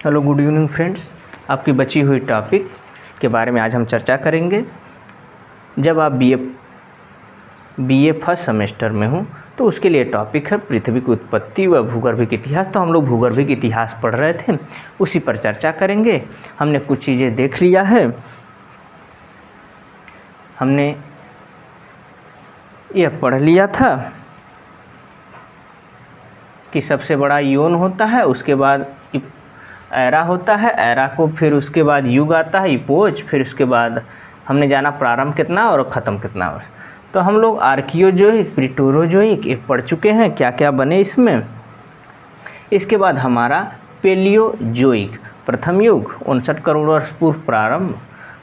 Hello good evening friends, आपकी बची हुई टॉपिक के बारे में आज हम चर्चा करेंगे। जब आप बीए फर्स्ट सेमेस्टर में हो तो उसके लिए टॉपिक है पृथ्वी की उत्पत्ति व भूगर्भिक इतिहास। तो हम लोग भूगर्भिक इतिहास पढ़ रहे थे, उसी पर चर्चा करेंगे। हमने कुछ चीज़ें देख लिया है। हमने यह पढ़ लिया था कि सबसे बड़ा योन होता है, उसके बाद एरा होता है, एरा को फिर उसके बाद युग आता है, इपोज, फिर उसके बाद हमने जाना प्रारंभ कितना और ख़त्म कितना। तो हम लोग आर्कियोजोइक, प्रीटोरोजोइक ये पढ़ चुके हैं, क्या क्या बने इसमें। इसके बाद हमारा पेलियोजोइक, प्रथम युग 59 करोड़ वर्ष पूर्व प्रारंभ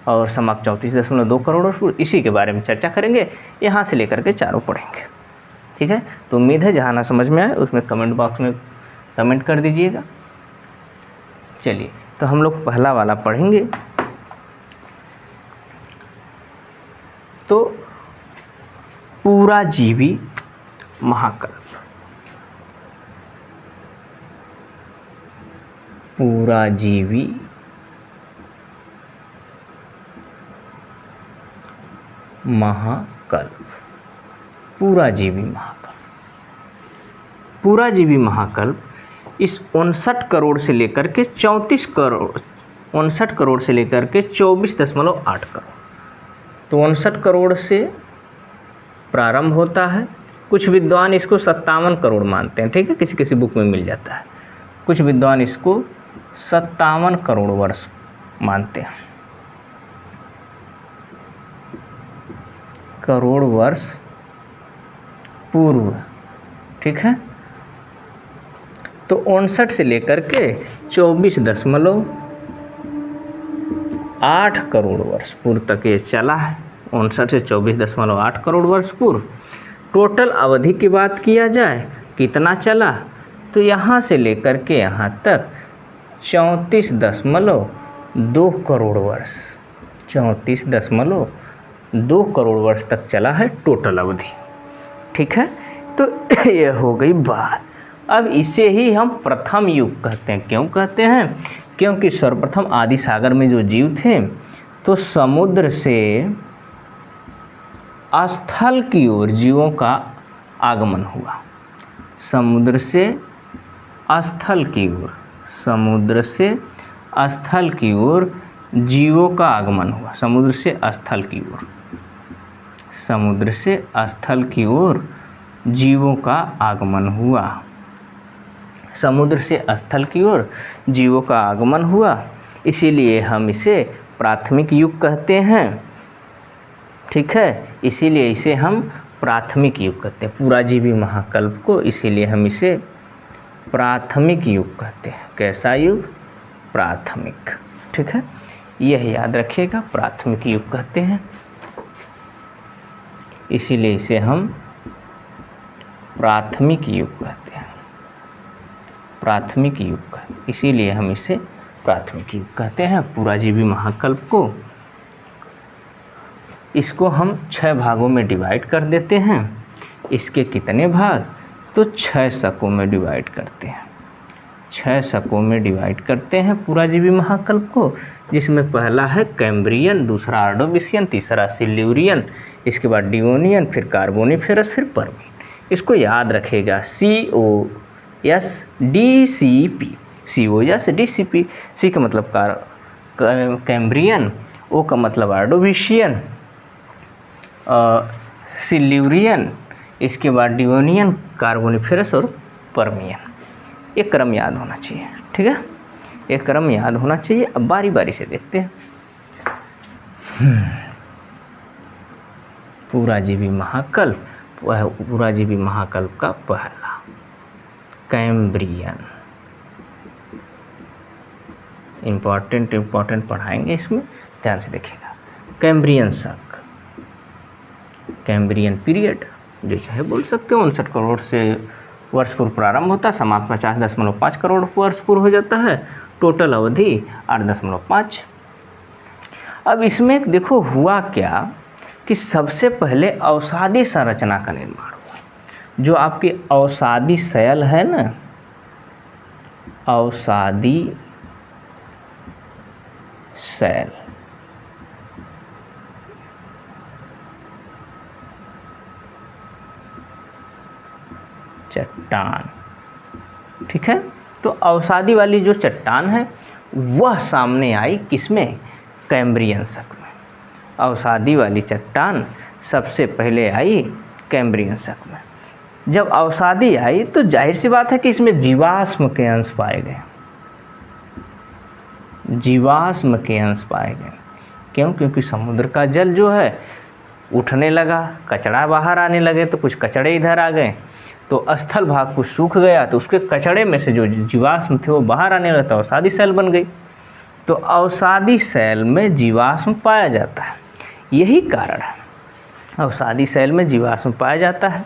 और समाप्त 34.2 करोड़ वर्ष पूर्व, इसी के बारे में चर्चा करेंगे। यहाँ से लेकर के चारों पढ़ेंगे, ठीक है। तो उम्मीद है जहाँ ना समझ में आए उसमें कमेंट बॉक्स में कमेंट कर दीजिएगा। चलिए, तो हम लोग पहला वाला पढ़ेंगे। तो पुराजीवी महाकल्प, पुराजीवी महाकल्प, पुराजीवी महाकल्प। पुराजीवी महाकल्प इस 59 करोड़ से लेकर के 34 करोड़, 59 करोड़ से लेकर के 24.8 करोड़। तो 59 करोड़ से प्रारंभ होता है। कुछ विद्वान इसको 57 करोड़ मानते हैं, ठीक है, किसी किसी बुक में मिल जाता है। कुछ विद्वान इसको 57 करोड़ वर्ष मानते हैं, करोड़ वर्ष पूर्व, ठीक है। तो 59 से लेकर के 24.8 करोड़ वर्ष पूर्व तक ये चला है। 59 से 24.8 करोड़ वर्ष पूर्व। टोटल अवधि की बात किया जाए कितना चला, तो यहाँ से लेकर के यहाँ तक 34.2 करोड़ वर्ष, 34.2 करोड़ वर्ष तक चला है टोटल अवधि, ठीक है। तो यह हो गई बात। अब इसे ही हम प्रथम युग कहते हैं। क्यों कहते हैं? क्योंकि सर्वप्रथम आदि सागर में जो जीव थे तो समुद्र से स्थल की ओर जीवों का आगमन हुआ। समुद्र से स्थल की ओर, समुद्र से स्थल की ओर जीवों का आगमन हुआ। समुद्र से स्थल की ओर, समुद्र से स्थल की ओर जीवों का आगमन हुआ। समुद्र से स्थल की ओर जीवों का आगमन हुआ, इसीलिए हम इसे प्राथमिक युग कहते हैं, ठीक है। इसीलिए इसे हम प्राथमिक युग कहते हैं। पुराजीवी महाकल्प को इसीलिए हम इसे प्राथमिक युग कहते हैं। कैसा युग? प्राथमिक, ठीक है। यह याद रखिएगा, प्राथमिक युग कहते हैं, इसीलिए इसे हम प्राथमिक युग कहते हैं। प्राथमिक युग का, इसीलिए हम इसे प्राथमिक युग कहते हैं। पुराजीवी महाकल्प को, इसको हम 6 भागों में डिवाइड कर देते हैं। इसके कितने भाग? तो 6 शकों में डिवाइड करते हैं। 6 शकों में डिवाइड करते हैं पुराजीवी महाकल्प को, जिसमें पहला है कैम्ब्रियन, दूसरा ऑर्डोविशियन, तीसरा सिल्यूरियन, इसके बाद डिवोनियन, फिर कार्बोनिफेरस, फिर पर्मियन। इसको याद रखेगा, COSDCP, COSDCP। सी का मतलब कैम्ब्रियन, ओ का मतलब ऑर्डोविशियन, सिल्यूरियन, इसके बाद डिवोनियन, कार्बोनिफेरस और पर्मियन। एक क्रम याद होना चाहिए, ठीक है, एक क्रम याद होना चाहिए। अब बारी बारी से देखते हैं। पुराजीवी महाकल्प, पुराजीवी महाकल्प का पहला कैम्ब्रियन। इम्पॉर्टेंट पढ़ाएंगे, इसमें ध्यान से देखिएगा। कैम्ब्रियन शक, कैम्ब्रियन पीरियड जो चाहे बोल सकते हो, 59 करोड़ से वर्ष पूर्व प्रारंभ होता है, समाप्त 50.5 करोड़ वर्ष पूर्व हो जाता है। टोटल अवधि 8.5। अब इसमें देखो हुआ क्या कि सबसे पहले अवसादी संरचना का निर्माण हुआ। जो आपकी अवसादी शैल है ना, अवसादी शैल। चट्टान, ठीक है। तो अवसादी वाली जो चट्टान है वह सामने आई किसमें? कैम्ब्रियन शक में। अवसादी वाली चट्टान सबसे पहले आई कैम्ब्रियन शक में। जब अवसादी आई तो जाहिर सी बात है कि इसमें जीवाश्म के अंश पाए गए। जीवाश्म के अंश पाए गए। क्यों? क्योंकि समुद्र का जल जो है उठने लगा, कचरा बाहर आने लगे, तो कुछ कचड़े इधर आ गए, तो स्थल भाग कुछ सूख गया, तो उसके कचड़े में से जो जीवाश्म थे वो बाहर आने लगा, तो अवसादी शैल बन गई। तो अवसादी शैल में जीवाश्म पाया जाता है, यही कारण है अवसादी शैल में जीवाश्म पाया जाता है।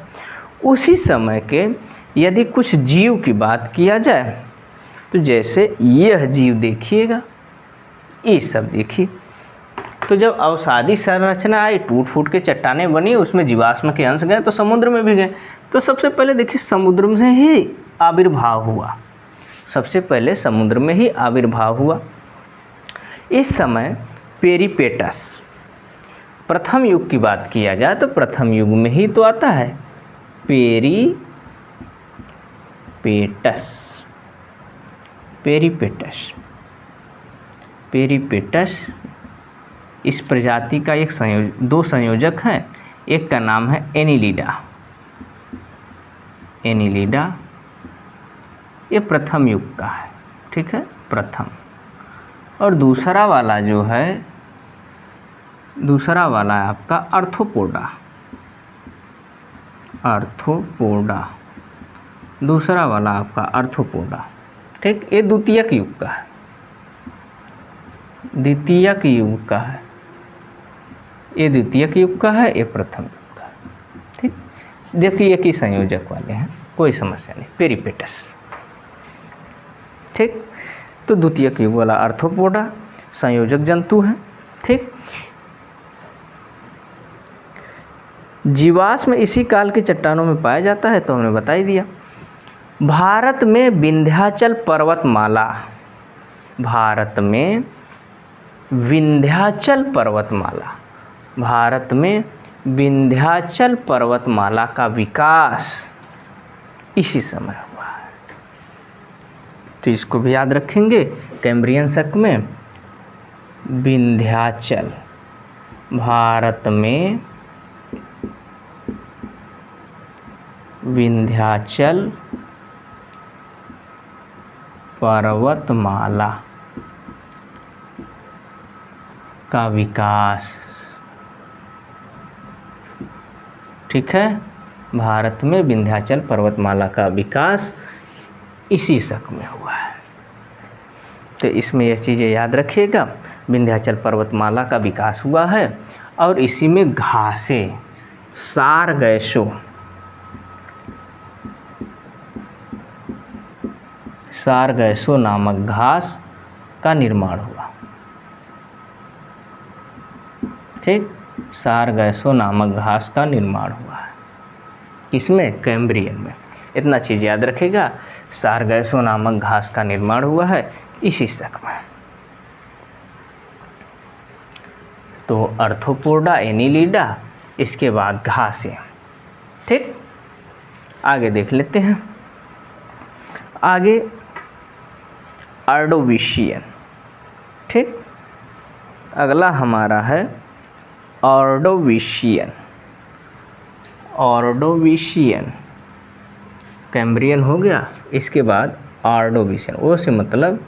उसी समय के यदि कुछ जीव की बात किया जाए तो जैसे यह जीव देखिएगा, ये सब देखिए, तो जब अवसादी संरचना आई, टूट फूट के चट्टानें बनी, उसमें जीवाश्म के अंश गए तो समुद्र में भी गए। तो सबसे पहले देखिए समुद्र में ही आविर्भाव हुआ, सबसे पहले समुद्र में ही आविर्भाव हुआ। इस समय पेरिपेटस, प्रथम युग की बात किया जाए तो प्रथम युग में ही तो आता है पेरिपेटस। पेरिपेटस, पेरिपेटस इस प्रजाति का एक दो संयोजक हैं, एक का नाम है एनिलिडा। एनिलिडा ये प्रथम युग का है, ठीक है, प्रथम। और दूसरा वाला जो है, दूसरा वाला है आपका आर्थ्रोपोडा। आर्थ्रोपोडा, दूसरा वाला आपका आर्थ्रोपोडा, ठीक, ये द्वितीयक युग का है, द्वितीयक युग का है, ये द्वितीयक युग का है, ये प्रथम युग का है, ठीक। देखिए एक ही संयोजक वाले हैं, कोई समस्या नहीं। पेरिपेटस, ठीक। तो द्वितीयक युग वाला आर्थ्रोपोडा संयोजक जंतु है, ठीक। जीवाश्म इसी काल के चट्टानों में पाया जाता है, तो हमने बता ही दिया। भारत में विंध्याचल पर्वतमाला, भारत में विंध्याचल पर्वतमाला, भारत में विंध्याचल पर्वतमाला का विकास इसी समय हुआ है। तो इसको भी याद रखेंगे, कैम्ब्रियन शक में विंध्याचल, भारत में विंध्याचल पर्वतमाला का विकास, ठीक है, भारत में विंध्याचल पर्वतमाला का विकास इसी शक में हुआ है। तो इसमें यह चीज़ें याद रखिएगा, विंध्याचल पर्वतमाला का विकास हुआ है और इसी में घासें, सारगैसो, सारगैसो नामक घास का निर्माण हुआ, ठीक, सारगैसो नामक घास का निर्माण हुआ है, किसमें? कैम्ब्रियन में। इतना चीज़ याद रखेगा, सारगैसो नामक घास का निर्माण हुआ है इसी शक में। तो आर्थ्रोपोडा, एनिलिडा, इसके बाद घासें, ठीक। आगे देख लेते हैं, आगे ऑर्डोविशियन, ठीक। अगला हमारा है ऑर्डोविशियन। ऑर्डोविशियन, कैम्ब्रियन हो गया, इसके बाद ऑर्डोविशियन, वो से मतलब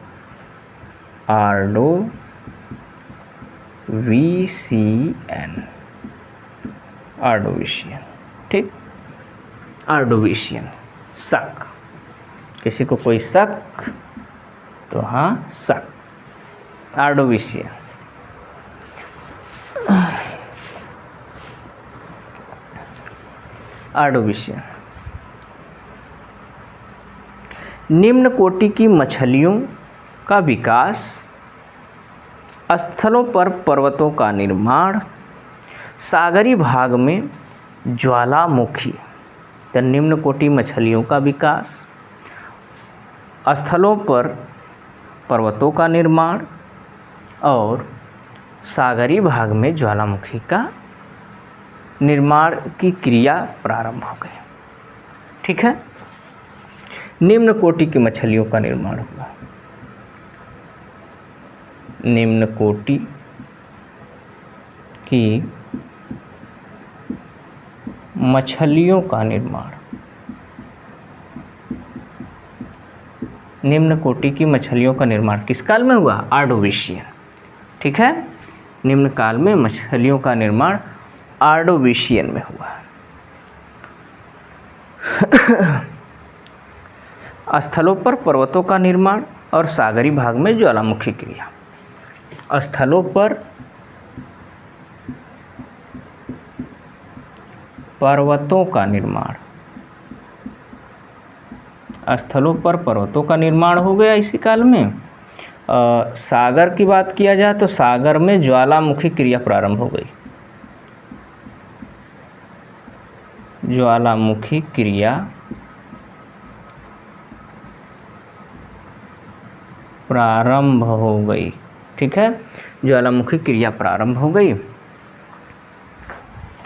ऑर्डोविशियन, ऑर्डोविशियन, ठीक। ऑर्डोविशियन, शक, किसी को कोई शक तो हाँ शक, ऑर्डोविशियन। ऑर्डोविशियन निम्न कोटि की मछलियों का विकास, स्थलों पर पर्वतों का निर्माण, सागरी भाग में ज्वालामुखी। तो निम्न कोटि मछलियों का विकास, स्थलों पर पर्वतों का निर्माण और सागरी भाग में ज्वालामुखी का निर्माण की क्रिया प्रारंभ हो गई। ठीक है। निम्न कोटि की मछलियों का निर्माण हुआ। निम्न कोटि की मछलियों का निर्माण, निम्न कोटि की मछलियों का निर्माण किस काल में हुआ? ऑर्डोविशियन। ठीक है। निम्न काल में मछलियों का निर्माण ऑर्डोविशियन में हुआ। स्थलों पर पर्वतों का निर्माण और सागरी भाग में ज्वालामुखी क्रिया। स्थलों पर पर्वतों का निर्माण, स्थलों पर पर्वतों का निर्माण हो गया इसी काल में। सागर की बात किया जाए तो सागर में ज्वालामुखी क्रिया प्रारंभ हो गई। ज्वालामुखी क्रिया प्रारंभ हो गई। ठीक है। ज्वालामुखी क्रिया प्रारंभ हो गई।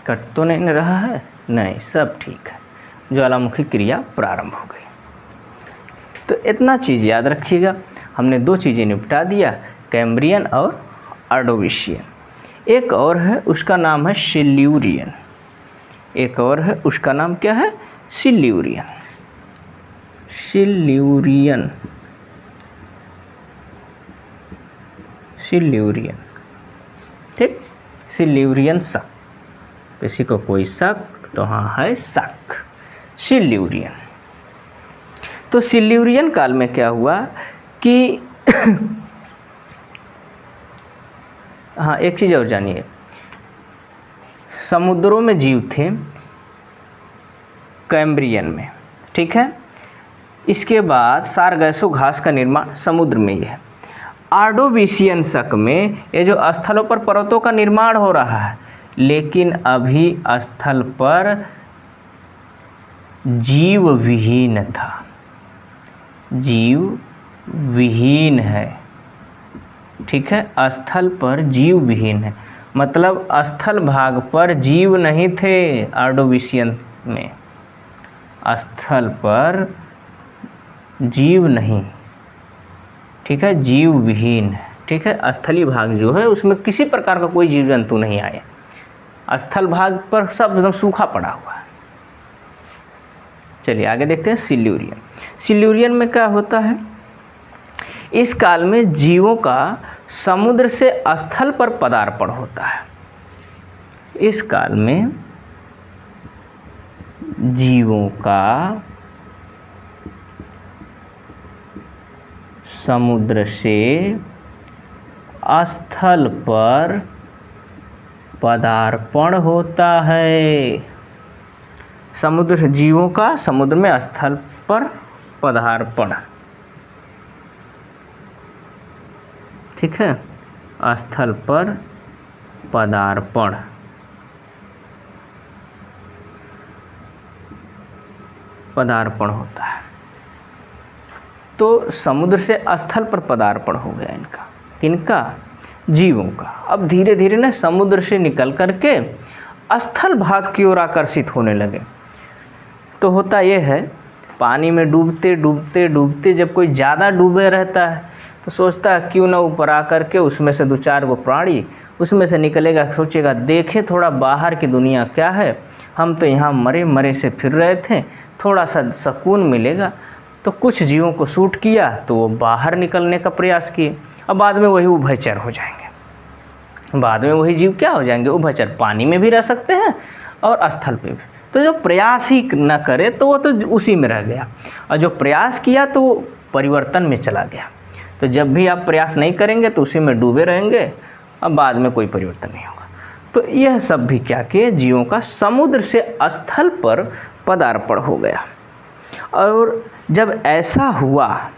कट तो नहीं रहा है? नहीं, सब ठीक है। ज्वालामुखी क्रिया प्रारंभ हो गई। तो इतना चीज़ याद रखिएगा। हमने दो चीज़ें निपटा दिया, कैम्ब्रियन और ऑर्डोविशियन। एक और है, उसका नाम है सिल्यूरियन। एक और है, उसका नाम क्या है? सिल्यूरियन। Silurian, Silurian. ठीक। सिल्यूरियन शक, किसी को कोई शक तो हाँ है शक। सिल्यूरियन। तो सिल्यूरियन काल में क्या हुआ कि हाँ, एक चीज़ और जानिए, समुद्रों में जीव थे कैम्ब्रियन में। ठीक है। इसके बाद सारगैसो घास का निर्माण समुद्र में ही है। ऑर्डोविशियन शक में ये जो स्थलों पर पर्वतों का निर्माण हो रहा है, लेकिन अभी स्थल पर जीव विहीन था। जीव विहीन है। ठीक है। स्थल पर जीव विहीन है, मतलब स्थल भाग पर जीव नहीं थे। ऑर्डोविशियन में स्थल पर जीव नहीं। ठीक है। जीव विहीन है। ठीक है। स्थलीय भाग जो है उसमें किसी प्रकार का कोई जीव जंतु नहीं आया। स्थल भाग पर सब एकदम सूखा पड़ा हुआ है। चलिए आगे देखते हैं सिल्यूरियन। सिल्यूरियन में क्या होता है? इस काल में जीवों का समुद्र से स्थल पर पदार्पण होता है। इस काल में जीवों का समुद्र से स्थल पर पदार्पण होता है। समुद्र, जीवों का समुद्र में स्थल पर पदार्पण। ठीक है। स्थल पर पदार्पण। पदार्पण होता है। तो समुद्र से स्थल पर पदार्पण हो गया इनका। किनका? जीवों का। अब धीरे धीरे ना समुद्र से निकल करके स्थल भाग की ओर आकर्षित होने लगे। तो होता यह है, पानी में डूबते डूबते डूबते जब कोई ज़्यादा डूबे रहता है तो सोचता है क्यों ना ऊपर आकर के उसमें से दो चार गो प्राणी उसमें से निकलेगा, सोचेगा देखे थोड़ा बाहर की दुनिया क्या है, हम तो यहाँ मरे मरे से फिर रहे थे, थोड़ा सा सुकून मिलेगा। तो कुछ जीवों को सूट किया तो वो बाहर निकलने का प्रयास किए। अब बाद में वही उभयचर हो जाएंगे। बाद में वही जीव क्या हो जाएंगे? उभयचर। पानी में भी रह सकते हैं और स्थल पे भी। तो जो प्रयास ही न करे तो वो तो उसी में रह गया, और जो प्रयास किया तो वो परिवर्तन में चला गया। तो जब भी आप प्रयास नहीं करेंगे तो उसी में डूबे रहेंगे, अब बाद में कोई परिवर्तन नहीं होगा। तो यह सब भी क्या किए? जीवों का समुद्र से स्थल पर पदार्पण हो गया। और जब ऐसा हुआ,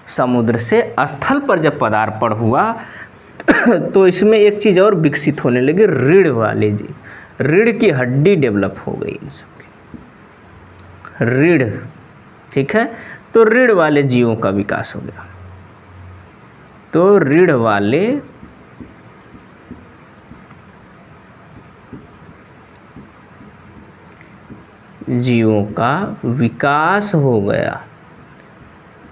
समुद्र से स्थल पर जब पदार्पण हुआ तो इसमें एक चीज़ और विकसित होने लगी, रीढ़ वाले जी। रीढ़ की हड्डी डेवलप हो गई इन सबकी। रीढ़। ठीक है। तो रीढ़ वाले जीवों का विकास हो गया। तो रीढ़ वाले जीवों का विकास हो गया,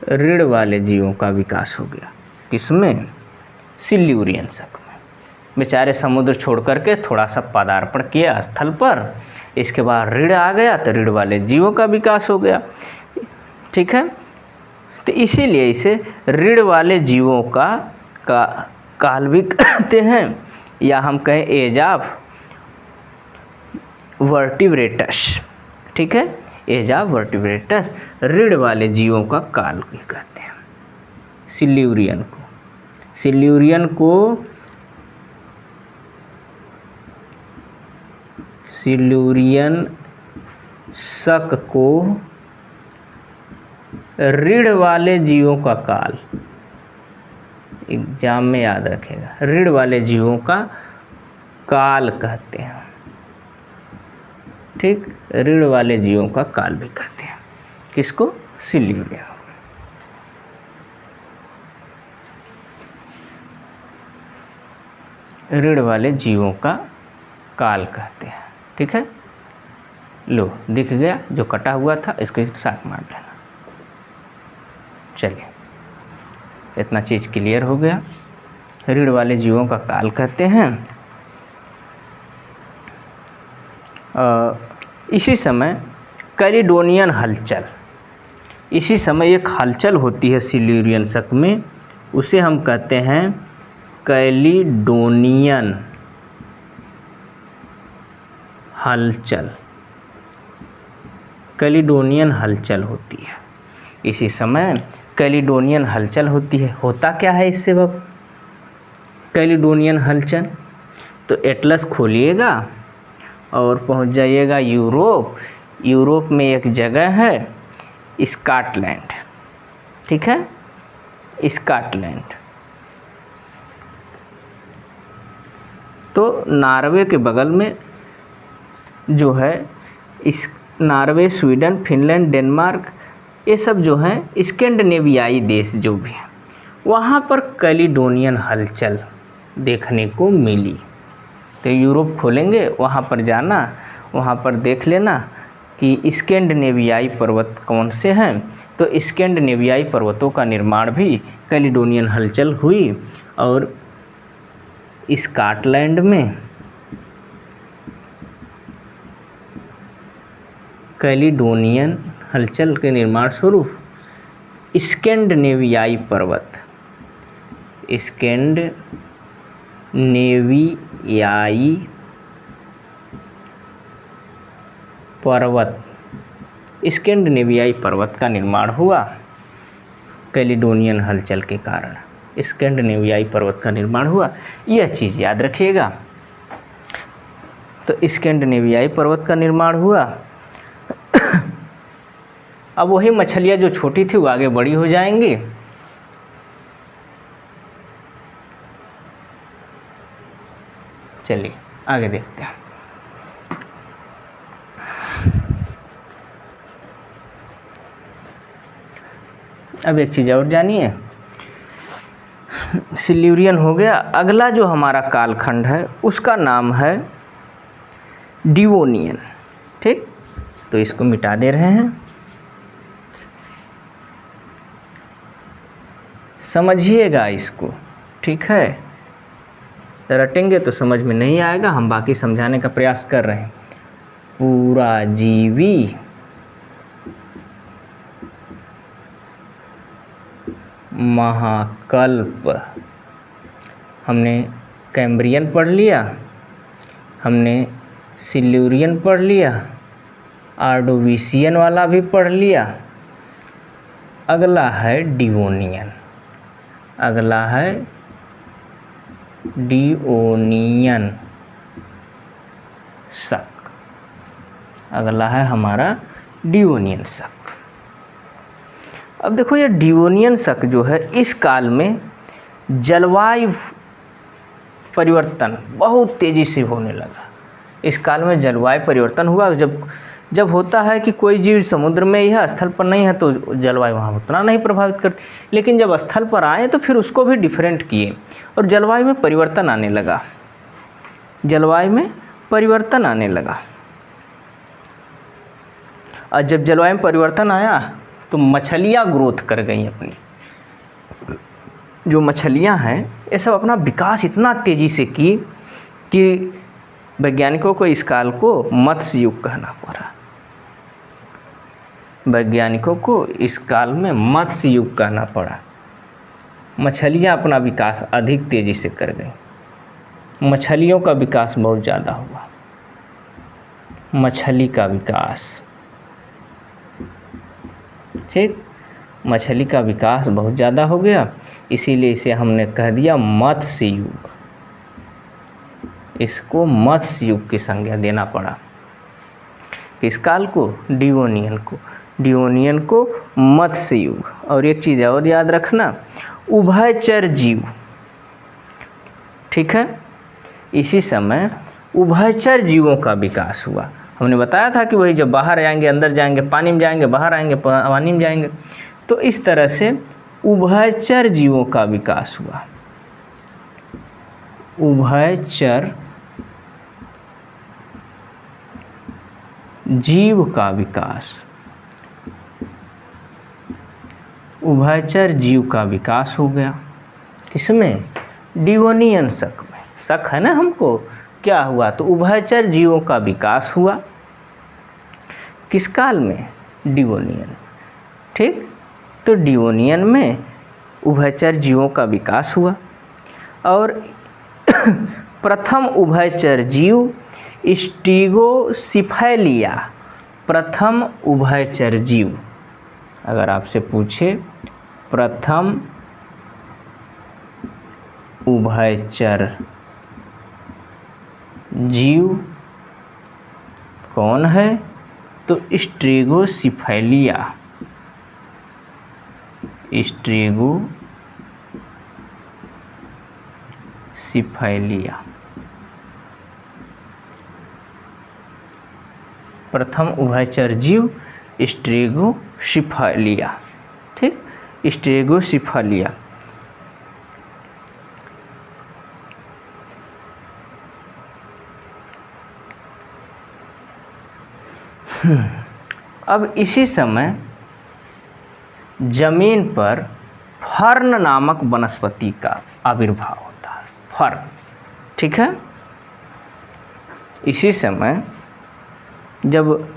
रीढ़ वाले जीवों का विकास हो गया। किसमें? सिल्यूरियन शक में। बेचारे समुद्र छोड़ करके थोड़ा सा पदार्पण किया स्थल पर, इसके बाद रीढ़ आ गया तो रीढ़ वाले जीवों का विकास हो गया। ठीक है, तो इसीलिए इसे रीढ़ वाले जीवों का काल भी कहते हैं, या हम कहें एज ऑफ वर्टिब्रेटस। ठीक है, एज ऑफ वर्टिब्रेटस, रीढ़ वाले जीवों का काल भी कहते हैं सिल्यूरियन को। सिल्यूरियन शक को रीढ़ वाले जीवों का काल, एग्जाम में याद रखेगा, रीढ़ वाले जीवों का काल कहते हैं। ठीक, रीढ़ वाले जीवों का काल भी कहते हैं। किसको? सिल्यूरियन। रीढ़ वाले जीवों का काल कहते हैं। ठीक है, लो दिख गया जो कटा हुआ था, इसको एक साथ मार लेना। चलिए, इतना चीज़ क्लियर हो गया। रीढ़ वाले जीवों का काल कहते हैं। इसी समय कैलिडोनियन हलचल, इसी समय एक हलचल होती है सिल्यूरियन शक में, उसे हम कहते हैं कैलिडोनियन हलचल। कैलिडोनियन हलचल होती है, इसी समय कैलिडोनियन हलचल होती है। होता क्या है इससे वक्त कैलिडोनियन हलचल? तो एटलस खोलिएगा और पहुंच जाइएगा यूरोप। यूरोप में एक जगह है स्कॉटलैंड। ठीक है, स्कॉटलैंड। तो नॉर्वे के बगल में जो है इस नॉर्वे, स्वीडन, फिनलैंड, डेनमार्क, ये सब जो हैं स्कैंडिनेवियाई देश जो भी हैं, वहाँ पर कैलिडोनियन हलचल देखने को मिली। तो यूरोप खोलेंगे, वहाँ पर जाना, वहाँ पर देख लेना कि स्कैंडिनेवियाई पर्वत कौन से हैं। तो स्कैंडिनेवियाई पर्वतों का निर्माण भी कैलिडोनियन हलचल हुई, और स्कॉटलैंड में कैलिडोनियन हलचल के निर्माण स्वरूप स्कैंडिनेवियाई पर्वत, स्कैंडिनेवियाई पर्वत का निर्माण हुआ कैलिडोनियन हलचल के कारण। स्कैंडिनेवियाई पर्वत का निर्माण हुआ, यह चीज़ याद रखिएगा। तो स्कैंडिनेवियाई पर्वत का निर्माण हुआ। अब वही मछलियाँ जो छोटी थी वो आगे बड़ी हो जाएंगी। चलिए आगे देखते हैं। अब एक चीज़ और जानिए, सिल्यूरियन हो गया। अगला जो हमारा कालखंड है उसका नाम है डिवोनियन। ठीक, तो इसको मिटा दे रहे हैं। समझिएगा इसको, ठीक है, रटेंगे तो समझ में नहीं आएगा, हम बाकी समझाने का प्रयास कर रहे हैं। पूरा जीवी महाकल्प, हमने कैम्ब्रियन पढ़ लिया, हमने सिल्यूरियन पढ़ लिया, आर्डोविशियन वाला भी पढ़ लिया। अगला है डिवोनियन, अगला है डिवोनियन शक, अगला है हमारा डिवोनियन शक। अब देखो ये डिवोनियन शक जो है, इस काल में जलवायु परिवर्तन बहुत तेज़ी से होने लगा। इस काल में जलवायु परिवर्तन हुआ जब जब होता है कि कोई जीव समुद्र में ही है, स्थल पर नहीं है, तो जलवायु वहाँ उतना नहीं प्रभावित करती। लेकिन जब स्थल पर आए तो फिर उसको भी डिफरेंट किए और जलवायु में परिवर्तन आने लगा, जलवायु में परिवर्तन आने लगा। और जब जलवायु में परिवर्तन आया तो मछलियाँ ग्रोथ कर गई अपनी। जो मछलियाँ हैं ये सब अपना विकास इतना तेज़ी से की कि वैज्ञानिकों को इस काल को मत्स्य युग कहना पड़ा। वैज्ञानिकों को इस काल में मत्स्य युग कहना पड़ा। मछलियाँ अपना विकास अधिक तेज़ी से कर गई। मछलियों का विकास बहुत ज़्यादा हुआ। मछली का विकास, ठीक, मछली का विकास बहुत ज़्यादा हो गया, इसीलिए इसे हमने कह दिया मत्स्य युग। इसको मत्स्य युग की संज्ञा देना पड़ा। इस काल को डियोनियन को मत्स्य युग। और एक चीज़ और याद रखना, उभयचर जीव, ठीक है, इसी समय उभयचर जीवों का विकास हुआ। हमने बताया था कि वही जब बाहर आएंगे अंदर जाएंगे, पानी में जाएंगे बाहर आएंगे पानी में जाएंगे, तो इस तरह से उभयचर जीवों का विकास हुआ। उभयचर जीव का विकास, उभयचर जीव का विकास हो गया। किसमें? डियोनियन शक में। शक है ना हमको, क्या हुआ? तो उभयचर जीवों का विकास हुआ। किस काल में? डियोनियन, ठीक। तो डियोनियन में उभयचर जीवों का विकास हुआ। और प्रथम उभयचर जीव स्ट्रिगोसिफेलिया, प्रथम उभयचर जीव। अगर आपसे पूछे प्रथम उभयचर जीव कौन है, तो स्ट्रिगोसिफेलिया, स्ट्रिगोसिफेलिया प्रथम उभयचर जीव स्ट्रिगोसिफेलिया, ठीक, स्ट्रिगोसिफेलिया। अब इसी समय जमीन पर फर्न नामक वनस्पति का आविर्भाव होता है। फर्न, ठीक है। इसी समय जब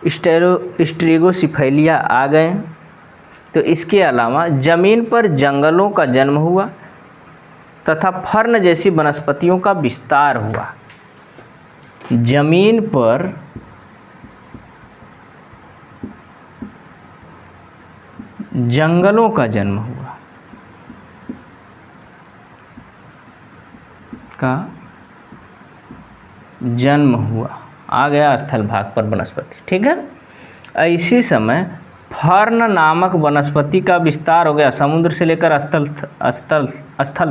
स्ट्रिगोसिफेलिया आ गए तो इसके अलावा जमीन पर जंगलों का जन्म हुआ तथा फर्न जैसी वनस्पतियों का विस्तार हुआ। जमीन पर जंगलों का जन्म हुआ, आ गया स्थल भाग पर वनस्पति, ठीक है। इसी समय फर्न नामक वनस्पति का विस्तार हो गया समुद्र से लेकर स्थल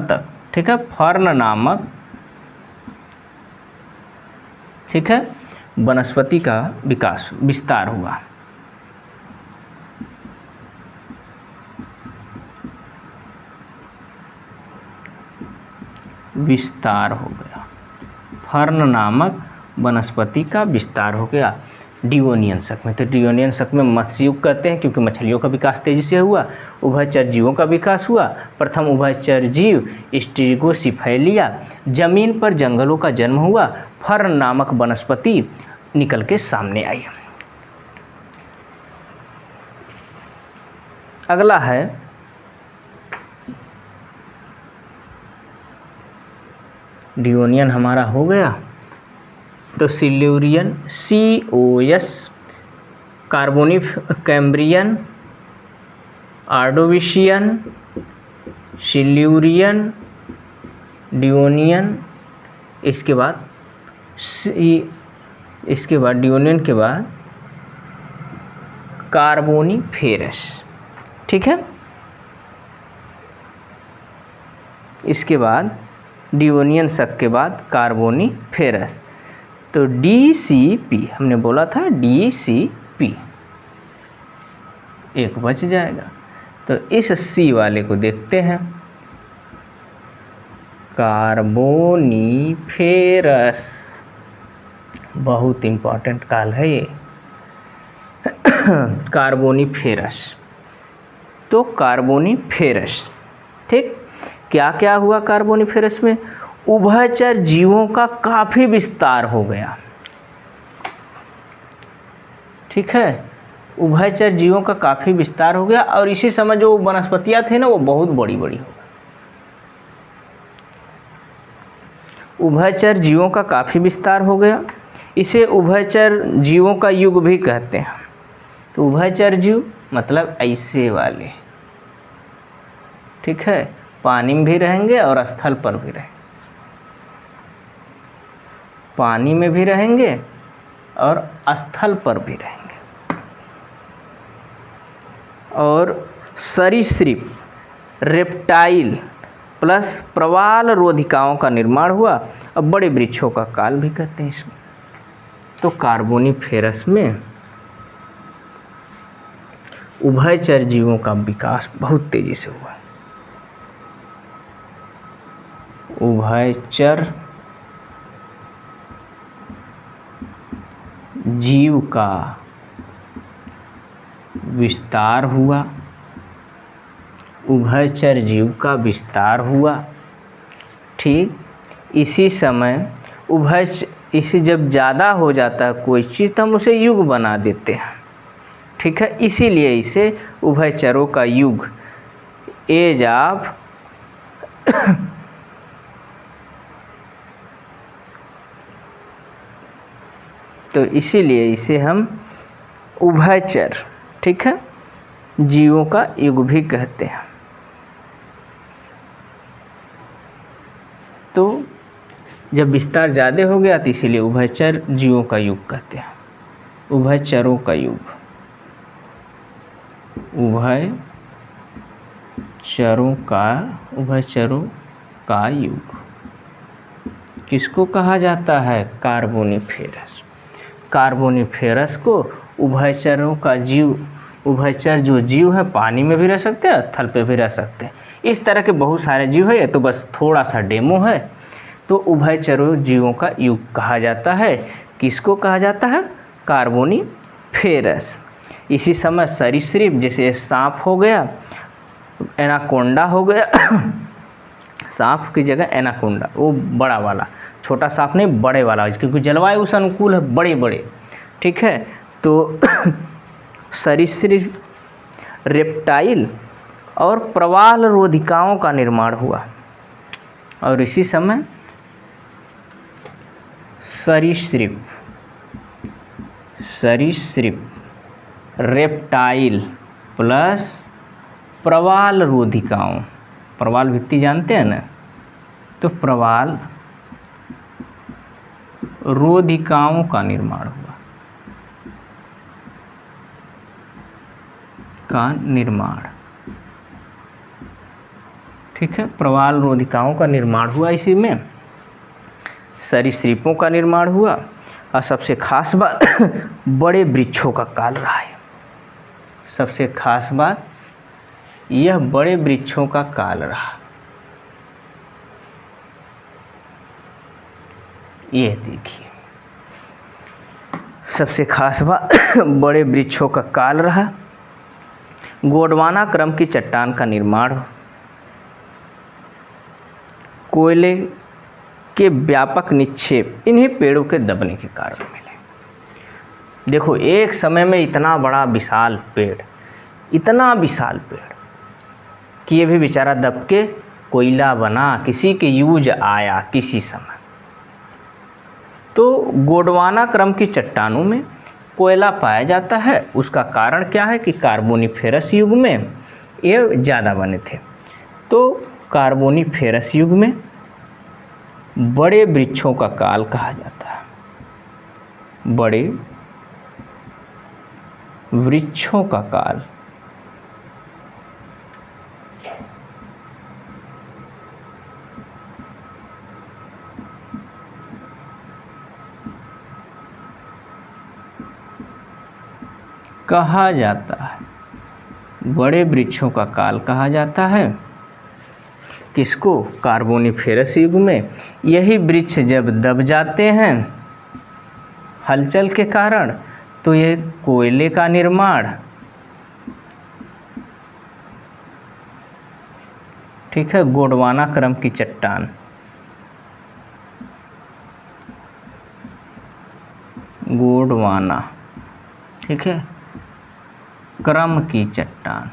तक, ठीक है। फर्न नामक, ठीक है, वनस्पति का विस्तार हुआ। विस्तार हो गया, फर्न नामक वनस्पति का विस्तार हो गया डियोनियन शक में। तो डियोनियन शक में मत्स्य युग कहते हैं क्योंकि मछलियों का विकास तेजी से हुआ। उभयचर जीवों का विकास हुआ। प्रथम उभयचर जीव स्ट्रिगोसिफेलिया, जमीन पर जंगलों का जन्म हुआ, फर्न नामक वनस्पति निकल के सामने आई। अगला है डियोनियन, हमारा हो गया। तो सिल्यूरियन, COS, कैम्ब्रियन, आर्डोविशियन, सिल्यूरियन, डियोनियन, इसके बाद डियोनियन के बाद कार्बोनिफेरस, ठीक है। इसके बाद डियोनियन शक के बाद कार्बोनिफेरस। तो DCP हमने बोला था DCP, एक बच जाएगा। तो इस C वाले को देखते हैं, कार्बोनिफेरस, बहुत इम्पॉर्टेंट काल है ये कार्बोनिफेरस। तो कार्बोनिफेरस, ठीक, क्या क्या हुआ कार्बोनिफेरस में? उभयचर जीवों का काफ़ी विस्तार हो गया, ठीक है, उभयचर जीवों का काफ़ी विस्तार हो गया, और इसी समय जो वनस्पतियाँ थे ना वो बहुत बड़ी बड़ी हो गई। उभयचर जीवों का काफ़ी विस्तार हो गया, इसे उभयचर जीवों का युग भी कहते हैं। तो उभयचर जीव मतलब ऐसे वाले, ठीक है, पानी में भी रहेंगे और स्थल पर भी रहेंगे, पानी में भी रहेंगे और स्थल पर भी रहेंगे। और सरीसृप, रेप्टाइल प्लस प्रवाल रोधिकाओं का निर्माण हुआ। अब बड़े वृक्षों का काल भी कहते हैं इसको। तो कार्बोनिफेरस में उभयचर जीवों का विकास बहुत तेजी से हुआ। उभयचर जीव का विस्तार हुआ, उभयचर जीव का विस्तार हुआ, ठीक। इसी समय इसे जब ज़्यादा हो जाता है कोई चीज़ तो हम उसे युग बना देते हैं, ठीक है, इसीलिए इसे उभयचरों का युग, एज ऑफ तो इसीलिए इसे हम उभयचर, ठीक है, जीवों का युग भी कहते हैं। तो जब विस्तार ज़्यादा हो गया तो इसीलिए उभयचर जीवों का युग कहते हैं, उभयचरों का युग, उभयचरों का युग किसको कहा जाता है? कार्बोनिफेरस। कार्बोनिफेरस को उभयचरों का जीव, उभयचर जो जीव है पानी में भी रह सकते हैं, स्थल पे भी रह सकते हैं, इस तरह के बहुत सारे जीव है। ये तो बस थोड़ा सा डेमो है। तो उभयचरों जीवों का युग कहा जाता है। किसको कहा जाता है? कार्बोनिफेरस। इसी समय सरीसृप, जैसे सांप हो गया, एनाकोंडा हो गया सांप की जगह एनाकोंडा, वो बड़ा वाला, छोटा सांप नहीं, बड़े वाला, क्योंकि जलवायु उस अनुकूल है, बड़े बड़े, ठीक है। तो सरीसृप, रेप्टाइल और प्रवाल रोधिकाओं का निर्माण हुआ। और इसी समय सरीसृप, रेप्टाइल प्लस प्रवाल रोधिकाओं, प्रवाल भित्ति जानते हैं ना, तो प्रवाल रोधिकाओं का निर्माण हुआ, ठीक है, प्रवाल रोधिकाओं का निर्माण हुआ। इसी में सरीसृपों का निर्माण हुआ। और सबसे खास बात बड़े वृक्षों का काल रहा है। सबसे खास बात यह बड़े वृक्षों का काल रहा। ये देखिए, सबसे खास बात बड़े वृक्षों का काल रहा। गोंडवाना क्रम की चट्टान का निर्माण, कोयले के व्यापक निक्षेप इन्हीं पेड़ों के दबने के कारण मिले। देखो, एक समय में इतना बड़ा विशाल पेड़, इतना विशाल पेड़ कि ये भी बेचारा दब के कोयला बना, किसी के यूज आया किसी समय। तो गोंडवाना क्रम की चट्टानों में कोयला पाया जाता है। उसका कारण क्या है कि कार्बोनिफेरस युग में ये ज़्यादा बने थे। तो कार्बोनिफेरस युग में बड़े वृक्षों का काल कहा जाता है। बड़े वृक्षों का काल। कहा जाता है, बड़े वृक्षों का काल कहा जाता है किसको? कार्बोनिफेरस युग में। यही वृक्ष जब दब जाते हैं हलचल के कारण तो ये कोयले का निर्माण, ठीक है, गोंडवाना क्रम की चट्टान, गोंडवाना, ठीक है, क्रम की चट्टान,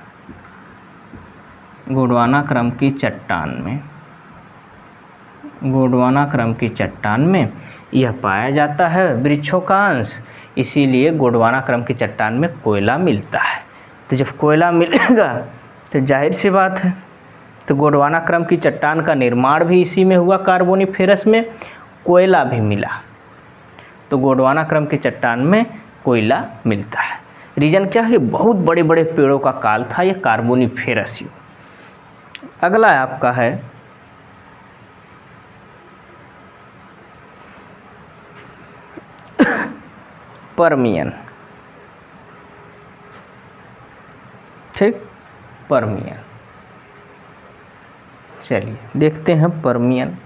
गोंडवाना क्रम की चट्टान में, गोंडवाना क्रम की चट्टान में यह पाया जाता है वृक्षों का अंश। इसीलिए गोंडवाना क्रम की चट्टान में कोयला मिलता है। तो जब कोयला मिलेगा तो जाहिर सी बात है, तो गोंडवाना क्रम की चट्टान का निर्माण भी इसी में हुआ, कार्बोनिफेरस में कोयला भी मिला। तो गोंडवाना क्रम की चट्टान में कोयला मिलता है। रीजन क्या है? बहुत बड़े बड़े पेड़ों का काल था ये कार्बोनिफेरस युग। अगला आपका है पर्मियन, ठीक, पर्मियन। चलिए देखते हैं पर्मियन।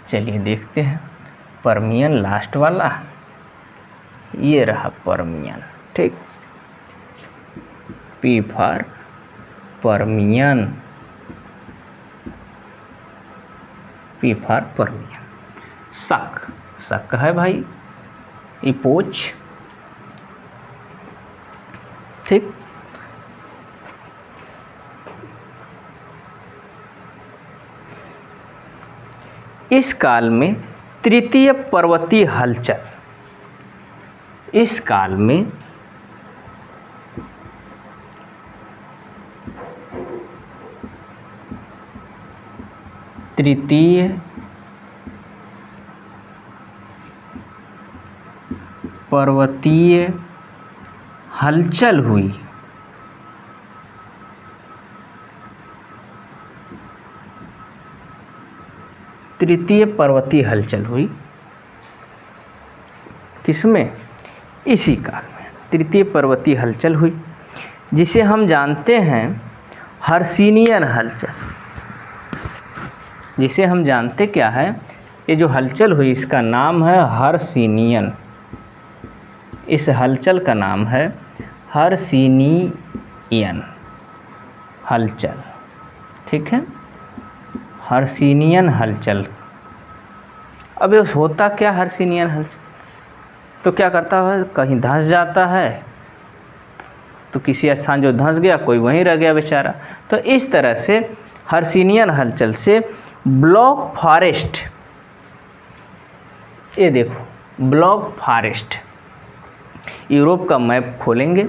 चलिए देखते हैं पर्मियन, लास्ट वाला ये रहा पर्मियन, ठीक, P for Permian, P for Permian. शक, शक है भाई, इपोच, ठीक। इस काल में तृतीय पर्वतीय हलचल, इस काल में तृतीय पर्वतीय हलचल हुई। तृतीय पर्वतीय हलचल हुई किसमें? इसी काल में तृतीय पर्वतीय हलचल हुई, जिसे हम जानते हैं हर्षिनियन हलचल। जिसे हम जानते क्या है? ये जो हलचल हुई इसका नाम है हर्षिनियन। इस हलचल का नाम है हर्षिनियन हलचल, ठीक है, हर्षिनियन हलचल। अब ये होता क्या हर्षिनियन हलचल? तो क्या करता है, कहीं धंस जाता है तो किसी स्थान जो धंस गया कोई वहीं रह गया बेचारा। तो इस तरह से हर्षिनियन हलचल से ब्लॉक फॉरेस्ट, ये देखो ब्लॉक फॉरेस्ट, यूरोप का मैप खोलेंगे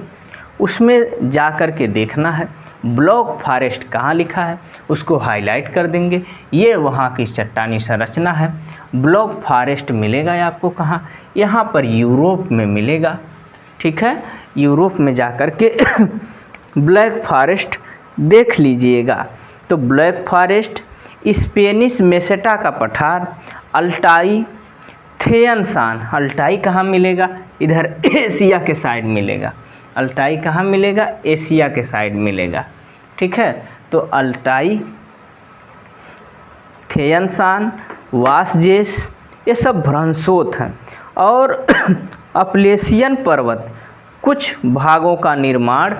उसमें जा कर के देखना है ब्लॉक फॉरेस्ट कहाँ लिखा है, उसको हाईलाइट कर देंगे। ये वहाँ की चट्टानी संरचना है। ब्लॉक फॉरेस्ट मिलेगा आपको कहाँ? यहाँ पर यूरोप में मिलेगा, ठीक है। यूरोप में जा कर के ब्लैक फॉरेस्ट देख लीजिएगा। तो ब्लैक फॉरेस्ट, स्पेनिश मेसेटा का पठार, अल्टाई, थियनसान। अल्टाई कहाँ मिलेगा? इधर एशिया के साइड मिलेगा। अल्टाई कहाँ मिलेगा? एशिया के साइड मिलेगा, ठीक है। तो अल्टाई, थियनसान, वासजेस, ये सब भ्रंशोत हैं। और अपलेशियन पर्वत कुछ भागों का निर्माण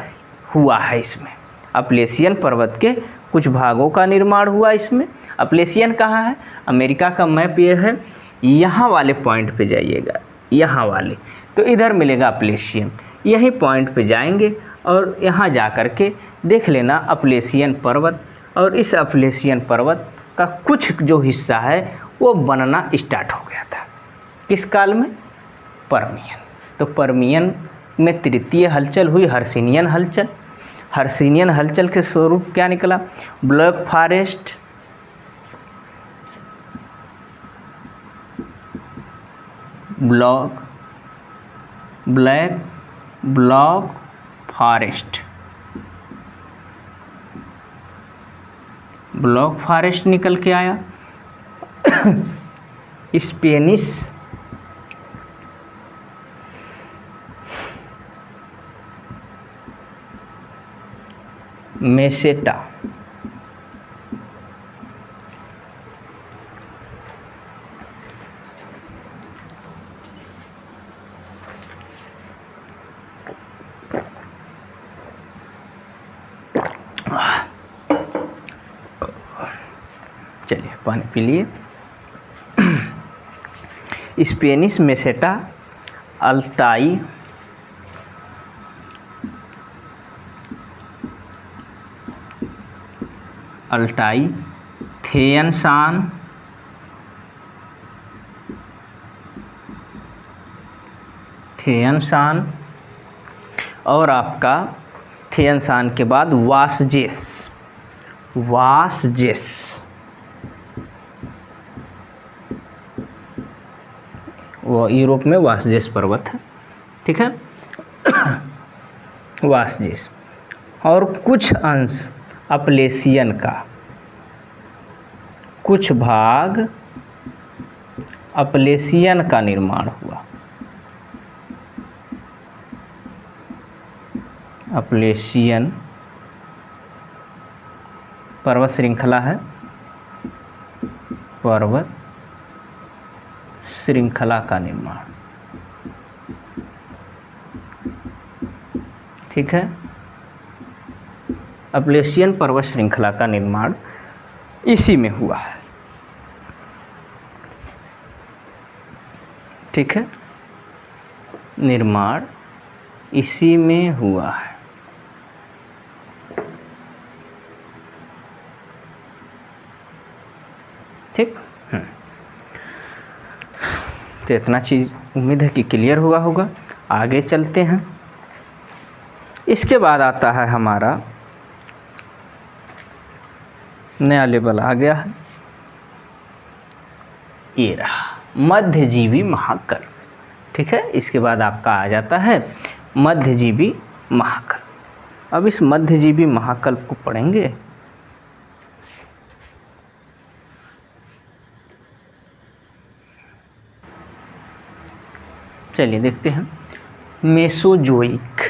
हुआ है इसमें। अपलेशियन पर्वत के कुछ भागों का निर्माण हुआ इसमें। अपलेशियन कहाँ है? अमेरिका का मैप ये है, यहाँ वाले पॉइंट पे जाइएगा, यहाँ वाले, तो इधर मिलेगा अपलेशियन। यही पॉइंट पे जाएंगे और यहाँ जा कर के देख लेना अपलेशियन पर्वत। और इस अपलेशियन पर्वत का कुछ जो हिस्सा है वो बनना स्टार्ट हो गया था। किस काल में? पर्मियन। तो पर्मियन में तृतीय हलचल हुई हर्षिनियन हलचल। हर्षिनियन हलचल के स्वरूप क्या निकला? Black forest, block forest, block forest निकल के आया। स्पेनिश मेसेटा, चलिए पानी पी लिए। स्पेनिश मेसेटा, अल्ताई, थेयनसान, और आपका थेयनसान के बाद वासजेस, वो यूरोप में वासजेस पर्वत है, ठीक है। वासजेस, और कुछ अंश अपलेशियन का, कुछ भाग अपलेशियन का निर्माण हुआ। अपलेशियन पर्वत श्रृंखला है, पर्वत श्रृंखला का निर्माण, ठीक है। अपलेशियन पर्वत श्रृंखला का निर्माण इसी में हुआ है, ठीक है। निर्माण इसी में हुआ है, ठीक। तो इतना चीज़ उम्मीद है कि क्लियर हुआ होगा। आगे चलते हैं। इसके बाद आता है हमारा नया लेवल आ गया है, ये रहा मध्यजीवी महाकल्प, ठीक है। इसके बाद आपका आ जाता है मध्यजीवी महाकल्प। अब इस मध्यजीवी महाकल्प को पढ़ेंगे। चलिए देखते हैं। मेसोजोइक,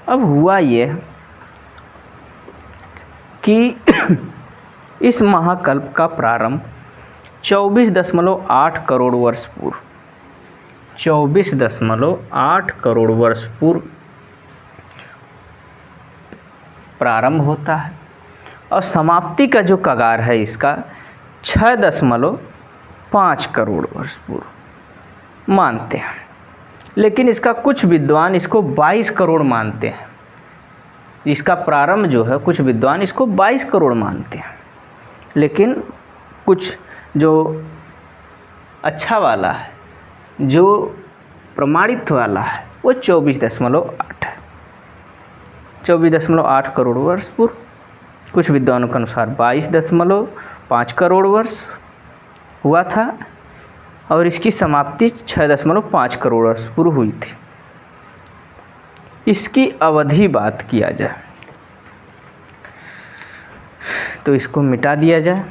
अब हुआ ये कि इस महाकल्प का प्रारंभ 24.8 करोड़ वर्ष पूर्व, 24.8 करोड़ वर्ष पूर्व प्रारंभ होता है, और समाप्ति का जो कगार है इसका 6.5 करोड़ वर्ष पूर्व मानते हैं। लेकिन इसका कुछ विद्वान इसको 22 करोड़ मानते हैं। इसका प्रारंभ जो है कुछ विद्वान इसको 22 करोड़ मानते हैं, लेकिन कुछ जो अच्छा वाला है, जो प्रमाणित वाला है, वो 24.8 है। 24.8 करोड़ वर्ष पूर्व, कुछ विद्वानों के अनुसार 22.5 करोड़ वर्ष हुआ था, और इसकी समाप्ति 6.5 करोड़ वर्ष पूर्व हुई थी। इसकी अवधि बात किया जाए तो इसको मिटा दिया जाए।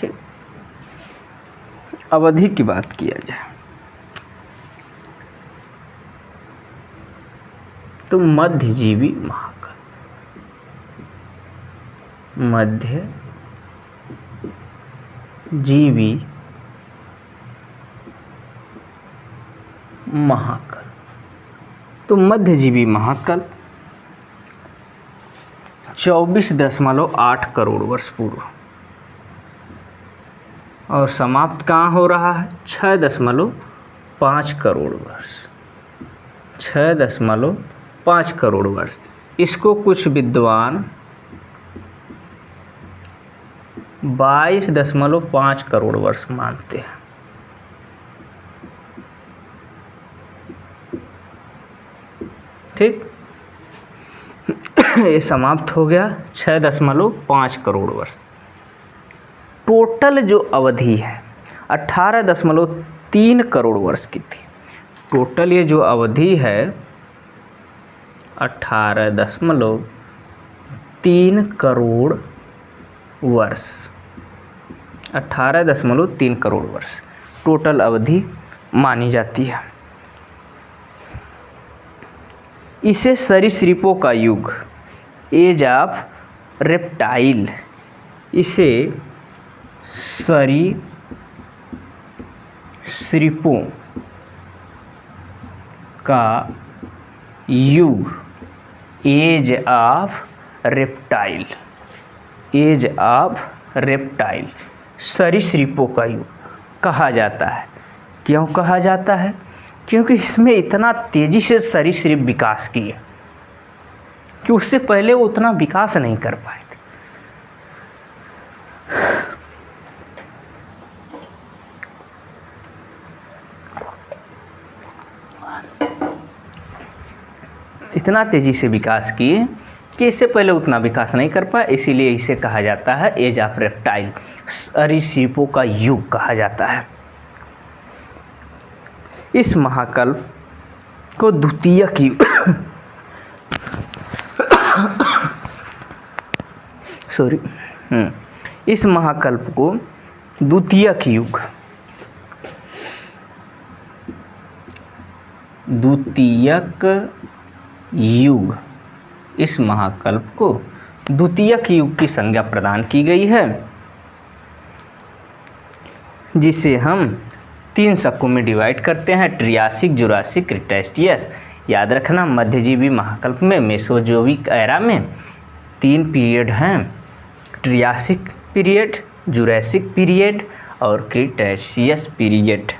ठीक, अवधि की बात किया जाए तो मध्यजीवी महाकल्प, मध्यजीवी महाकल्प, तो मध्यजीवी महाकल्प 24.8 करोड़ वर्ष पूर्व, और समाप्त कहाँ हो रहा है? 6.5 करोड़ वर्ष, 6.5 करोड़ वर्ष। इसको कुछ विद्वान 22.5 करोड़ वर्ष मानते हैं। ठीक, ये समाप्त हो गया 6.5 करोड़ वर्ष। टोटल जो अवधि है 18.3 करोड़ वर्ष की थी। टोटल ये जो अवधि है 18.3 करोड़ वर्ष, 18.3 करोड़ वर्ष टोटल अवधि मानी जाती है। इसे सरीसृपों का युग, एज ऑफ रेप्टाइल, इसे सरीसृपों का युग, age of reptile, age of reptile, सरीसृपों का युग कहा जाता है। क्यों कहा जाता है? क्योंकि इसमें इतना तेज़ी से सरीसृप विकास किए कि उससे पहले वो उतना विकास नहीं कर पाए थे। इतना तेज़ी से विकास किए कि इससे पहले उतना विकास नहीं कर पाए, इसीलिए इसे कहा जाता है एज ऑफ रेप्टाइल, सरीसृपों का युग कहा जाता है। इस महाकल्प को द्वितीयक युग इस महाकल्प को द्वितीयक युग, द्वितीयक युग, इस महाकल्प को द्वितीयक युग की संज्ञा प्रदान की गई है, जिसे हम 3 शकों में डिवाइड करते हैं, ट्रियासिक, जुरासिक, क्रिटेशियस। याद रखना, मध्यजीवी महाकल्प में मेसोजोइक एरा में 3 पीरियड हैं, ट्रियासिक पीरियड, जुरासिक पीरियड और क्रिटेशियस पीरियड।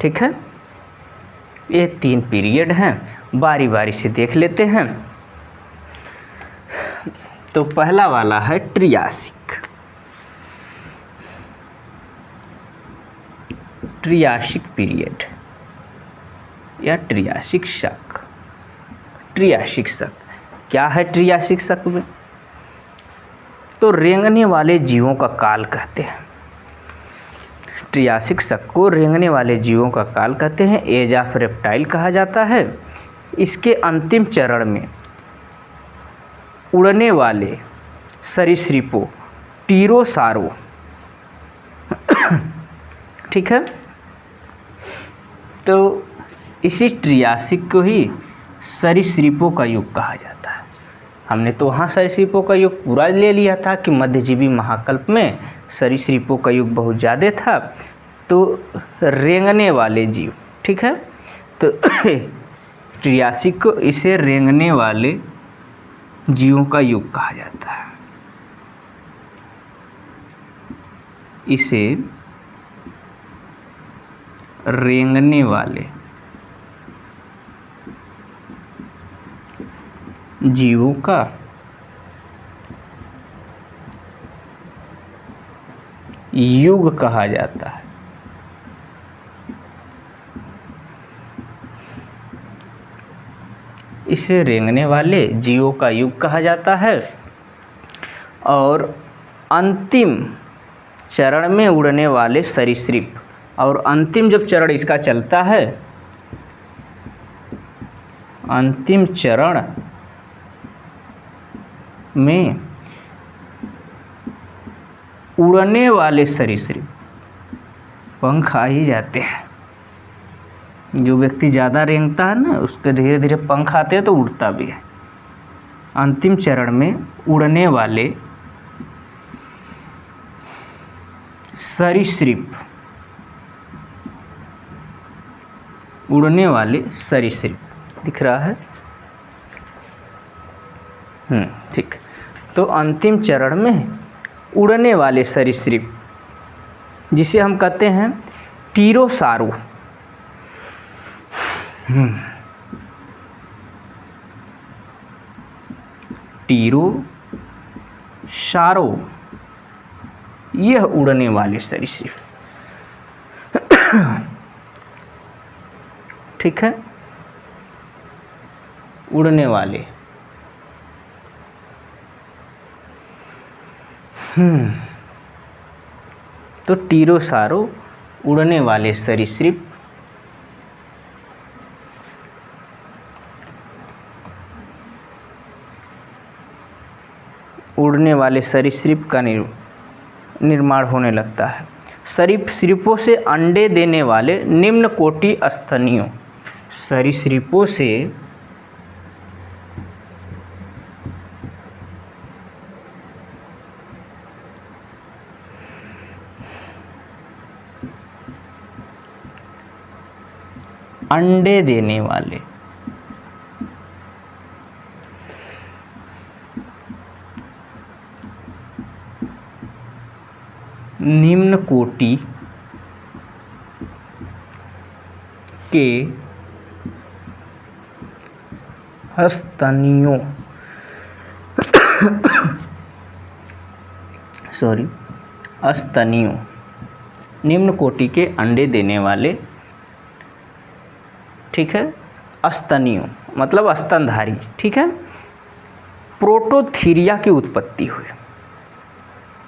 ठीक है, ये 3 पीरियड हैं, बारी बारी से देख लेते हैं। तो पहला वाला है ट्रियासिक। ट्रियासिक पीरियड या ट्रियासिक शक। ट्रियासिक शक क्या है? ट्रियासिक शक में तो रेंगने वाले जीवों का काल कहते हैं। ट्रियासिक शक को रेंगने वाले जीवों का काल कहते हैं, एज ऑफ रेप्टाइल कहा जाता है। इसके अंतिम चरण में उड़ने वाले सरीसृपों, टीरोसारो, ठीक है, तो इसी ट्रियासिक को ही सरीसृपों का युग कहा जाता है। हमने तो वहाँ सरीसृपों का युग पूरा ले लिया था कि मध्यजीवी महाकल्प में सरीसृपों का युग बहुत ज़्यादा था, तो रेंगने वाले जीव, ठीक है, तो ट्रियासिक को इसे रेंगने वाले जीवों का युग कहा जाता है। इसे रेंगने वाले जीवों का युग कहा जाता है। इसे रेंगने वाले जीवों का युग कहा जाता है। और अंतिम चरण में उड़ने वाले सरीसृप, और अंतिम जब चरण इसका चलता है, अंतिम चरण में उड़ने वाले सरीसृप, पंख आ ही जाते हैं। जो व्यक्ति ज़्यादा रेंगता है ना, उसके धीरे धीरे पंख आते हैं तो उड़ता भी है। अंतिम चरण में उड़ने वाले सरीसृप, उड़ने वाले सरीसृप दिख रहा है, ठीक। तो अंतिम चरण में उड़ने वाले सरीसृप, जिसे हम कहते हैं टीरोसारो, टीरोसारो, यह उड़ने वाले सरीसृप, ठीक है, उड़ने वाले। तो टीरोसारो उड़ने वाले सरीसृप, उड़ने वाले सरीसृप का निर्माण होने लगता है। सरीसृपों से अंडे देने वाले निम्न कोटि स्तनियों, सरीसृपों से अंडे देने वाले निम्न कोटि के स्तनियों स्तनियों, निम्न कोटि के अंडे देने वाले, ठीक है, स्तनियों मतलब स्तनधारी, ठीक है, प्रोटोथीरिया की उत्पत्ति हुई।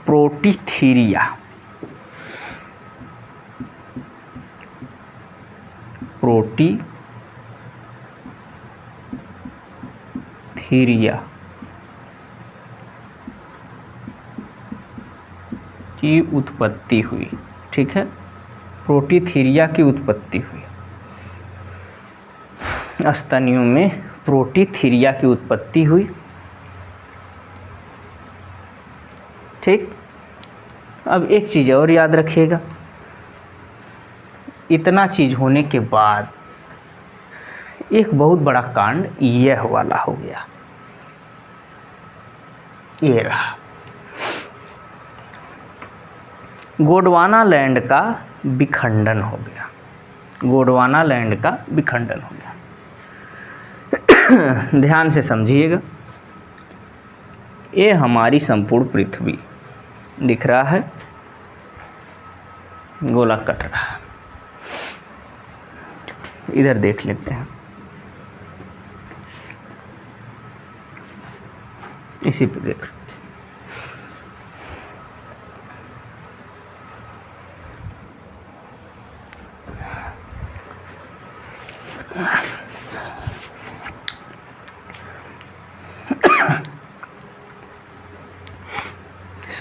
प्रोटीथीरिया, प्रोटीथीरिया की उत्पत्ति हुई, ठीक है, प्रोटीथीरिया की उत्पत्ति हुई। स्तनियों में प्रोटीथीरिया की उत्पत्ति हुई, ठीक। अब एक चीज़ और याद रखिएगा, इतना चीज़ होने के बाद एक बहुत बड़ा कांड यह वाला हो गया, ये रहा, गोंडवाना लैंड का विखंडन हो गया। गोंडवाना लैंड का विखंडन हो गया। ध्यान से समझिएगा, ये हमारी संपूर्ण पृथ्वी दिख रहा है, गोला कट रहा है। इधर देख लेते हैं, इसी पे देख,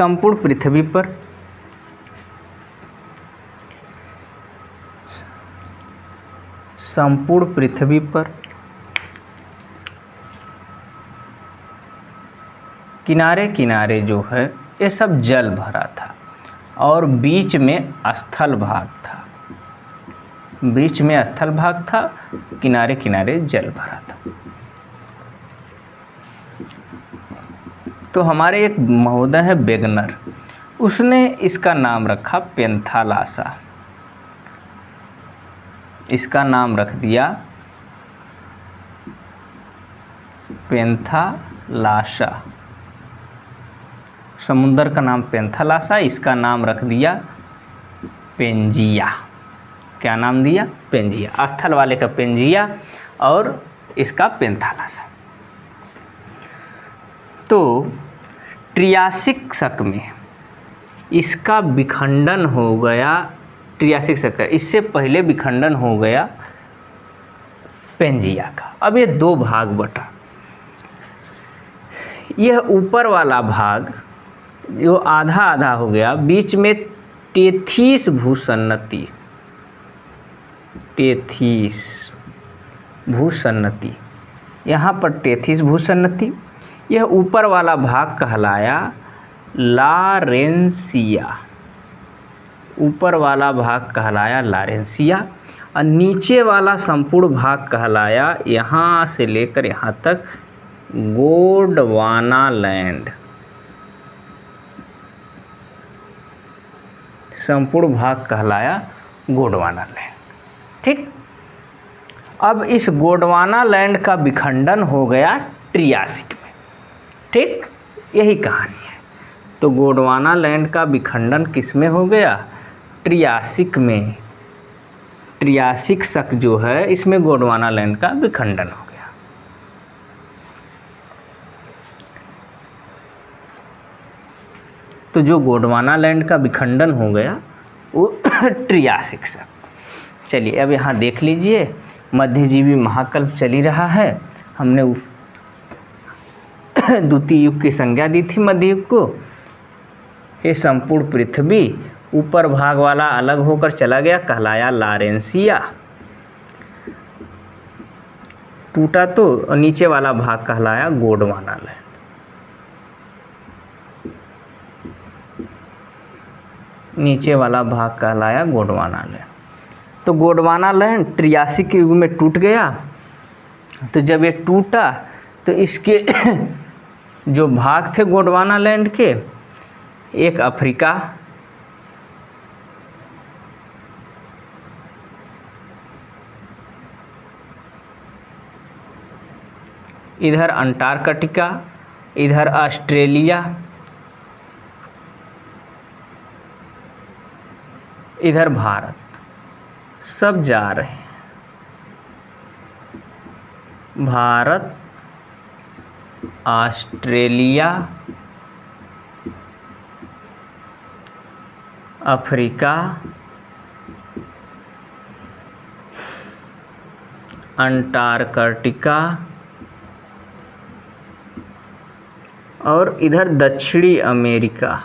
संपूर्ण पृथ्वी पर किनारे किनारे जो है ये सब जल भरा था और बीच में स्थल भाग था, बीच में स्थल भाग था, किनारे किनारे जल भरा था। तो हमारे एक महोदय है वेगनर, उसने इसका नाम रखा पेंथालासा, इसका नाम रख दिया पेंथालासा। समुद्र का नाम पेंथालासा, इसका नाम रख दिया पेंजिया। क्या नाम दिया? पेंजिया। स्थल वाले का पेंजिया और इसका पेंथालासा। तो ट्रियासिक शक में इसका विखंडन हो गया, ट्रियासिक शक का, इससे पहले विखंडन हो गया पेंजिया का। अब ये दो भाग बटा, यह ऊपर वाला भाग जो आधा आधा हो गया, बीच में टेथिस भूसन्नति, टेथिस भूसन्नति, यहाँ पर टेथिस भूसन्नति, यह ऊपर वाला भाग कहलाया लारेंसिया, ऊपर वाला भाग कहलाया लारेंसिया और नीचे वाला संपूर्ण भाग कहलाया यहाँ से लेकर यहाँ तक गोंडवाना लैंड। संपूर्ण भाग कहलाया गोंडवाना लैंड, ठीक। अब इस गोंडवाना लैंड का विखंडन हो गया ट्रियासिक में, ठीक, यही कहानी है। तो गोंडवाना लैंड का विखंडन किस में हो गया? ट्रियासिक में। ट्रियासिक शक जो है इसमें गोंडवाना लैंड का विखंडन हो गया। तो जो गोंडवाना लैंड का विखंडन हो गया वो ट्रियासिक शक। चलिए अब यहाँ देख लीजिए, मध्यजीवी महाकल्प चली रहा है। हमने द्वितीय युग की संज्ञा दी थी मध्य युग को। ये संपूर्ण पृथ्वी ऊपर भाग वाला अलग होकर चला गया, कहलाया लारेंसिया। टूटा तो नीचे वाला भाग कहलाया गोंडवाना लैंड। नीचे वाला भाग कहलाया गोंडवाना लैंड। तो गोंडवाना लैंड त्रियासिक युग में टूट गया। तो जब ये टूटा तो इसके जो भाग थे गोंडवाना लैंड के, एक अफ्रीका, इधर अंटार्कटिका, इधर ऑस्ट्रेलिया, इधर भारत, सब जा रहे हैं। भारत, ऑस्ट्रेलिया, अफ्रीका, अंटार्कटिका और इधर दक्षिणी अमेरिका।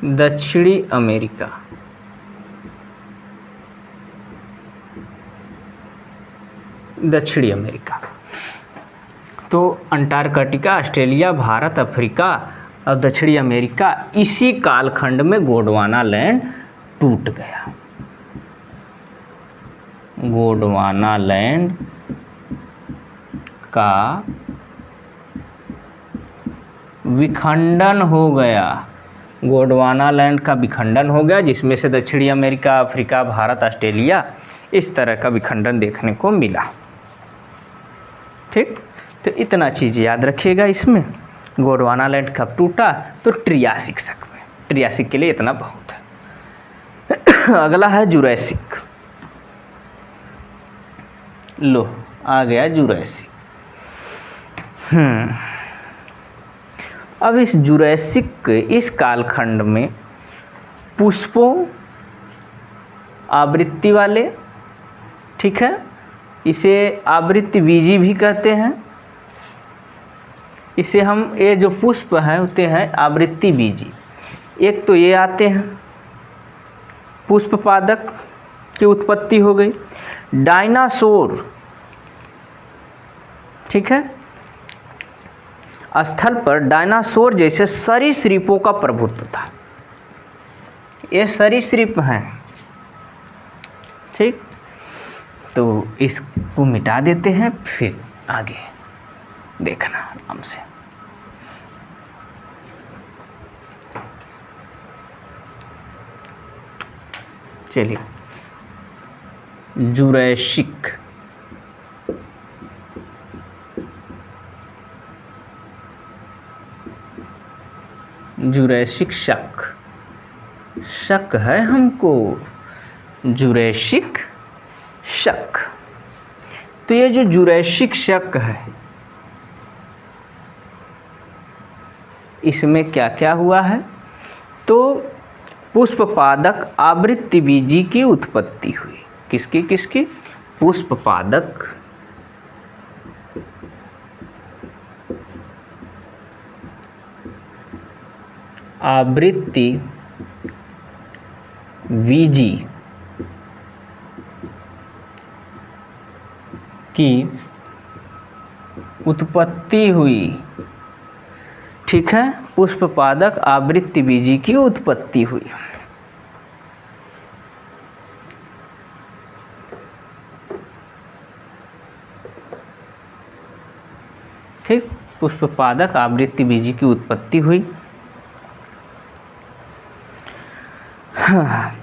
दक्षिणी अमेरिका, दक्षिणी अमेरिका। तो अंटार्कटिका, ऑस्ट्रेलिया, भारत, अफ्रीका और दक्षिणी अमेरिका, इसी कालखंड में गोंडवाना लैंड टूट गया। गोंडवाना लैंड का विखंडन हो गया। गोंडवाना लैंड का विखंडन हो गया, जिसमें से दक्षिणी अमेरिका, अफ्रीका, भारत, ऑस्ट्रेलिया, इस तरह का विखंडन देखने को मिला। ठीक, तो इतना चीज़ याद रखिएगा इसमें। गोंडवाना लैंड कब टूटा? तो ट्रियासिक शक में। ट्रियासिक के लिए इतना बहुत है। अगला है जुरैसिक। लो आ गया जुरैसिक। अब इस जुरैसिक इस कालखंड में पुष्पों आवृत्ति वाले, ठीक है, इसे आवृत्ति बीजी भी कहते हैं। इसे हम, ये जो पुष्प हैं होते हैं आवृत्ति बीजी। एक तो ये आते हैं, पुष्प पादक की उत्पत्ति हो गई। डायनासोर, ठीक है, स्थल पर डायनासोर जैसे सरीसृपों का प्रभुत्व था। ये सरीसृप हैं, ठीक। तो इसको मिटा देते हैं, फिर आगे देखना आराम से। चलिए, जुरैसिक। जुरैसिक शक, शक है हमको, जुरैसिक शक। तो ये जो जुरैसिक शक है, इसमें क्या क्या हुआ है? तो पुष्पपादक आवृत्ति बीजी की उत्पत्ति हुई। किसकी किसकी? पुष्पपादक आवृत्ति बीजी की उत्पत्ति हुई, ठीक है, पुष्पपादक आवृत्ति बीजी की उत्पत्ति हुई। ठीक, पुष्पपादक आवृत्ति बीजी की उत्पत्ति हुई। हाँ,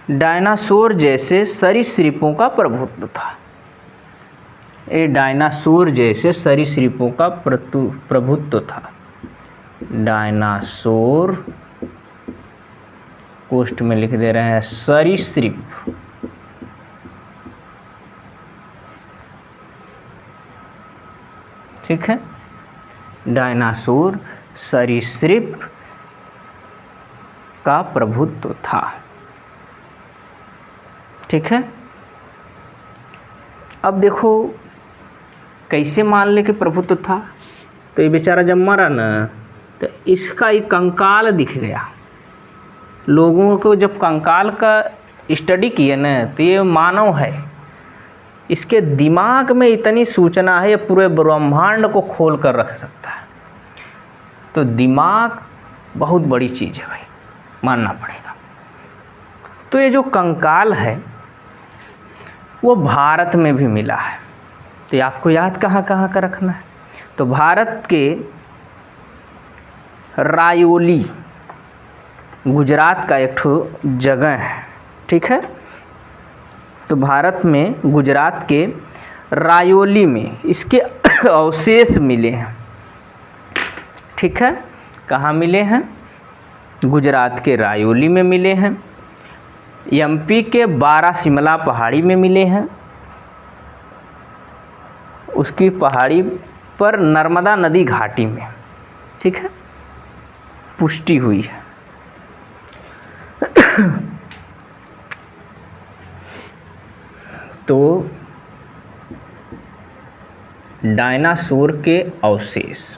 डायनासोर जैसे सरीसृपों का प्रभुत्व था। ये डायनासोर जैसे सरीसृपों का प्रभुत्व था। डायनासोर, कोष्ठ में लिख दे रहे हैं सरीसृप, ठीक है, डायनासोर सरीसृप का प्रभुत्व था। ठीक है, अब देखो कैसे मान ले कि प्रभुत्व था। तो ये बेचारा जब मरा ना तो इसका एक कंकाल दिख गया। लोगों को जब कंकाल का स्टडी किए ना तो ये मानव है, इसके दिमाग में इतनी सूचना है, ये पूरे ब्रह्मांड को खोल कर रख सकता है। तो दिमाग बहुत बड़ी चीज़ है भाई, मानना पड़ेगा। तो ये जो कंकाल है वो भारत में भी मिला है। तो ये आपको याद कहाँ कहाँ का रखना है। तो भारत के रायोली, गुजरात का एक ठो जगह है। ठीक है, तो भारत में गुजरात के रायोली में इसके अवशेष मिले हैं। ठीक है, कहाँ मिले हैं? गुजरात के रायोली में मिले हैं, एमपी के बारासिमला पहाड़ी में मिले हैं, उसकी पहाड़ी पर नर्मदा नदी घाटी में। ठीक है, पुष्टि हुई है। तो डायनासोर के अवशेष,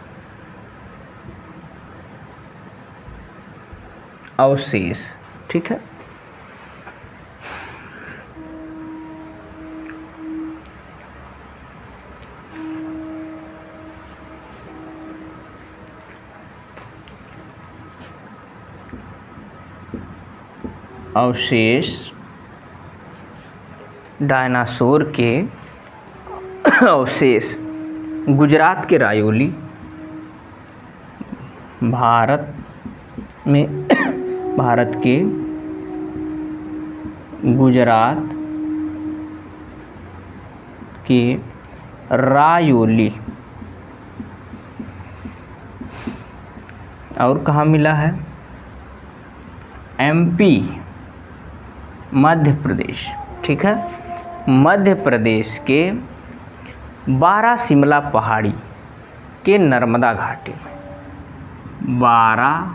ठीक है, अवशेष डायनासोर के अवशेष गुजरात के रायोली, भारत के गुजरात के रायोली, और कहाँ मिला है? एमपी, मध्य प्रदेश। ठीक है, मध्य प्रदेश के बारासिमला पहाड़ी के नर्मदा घाटी में, बारासिमला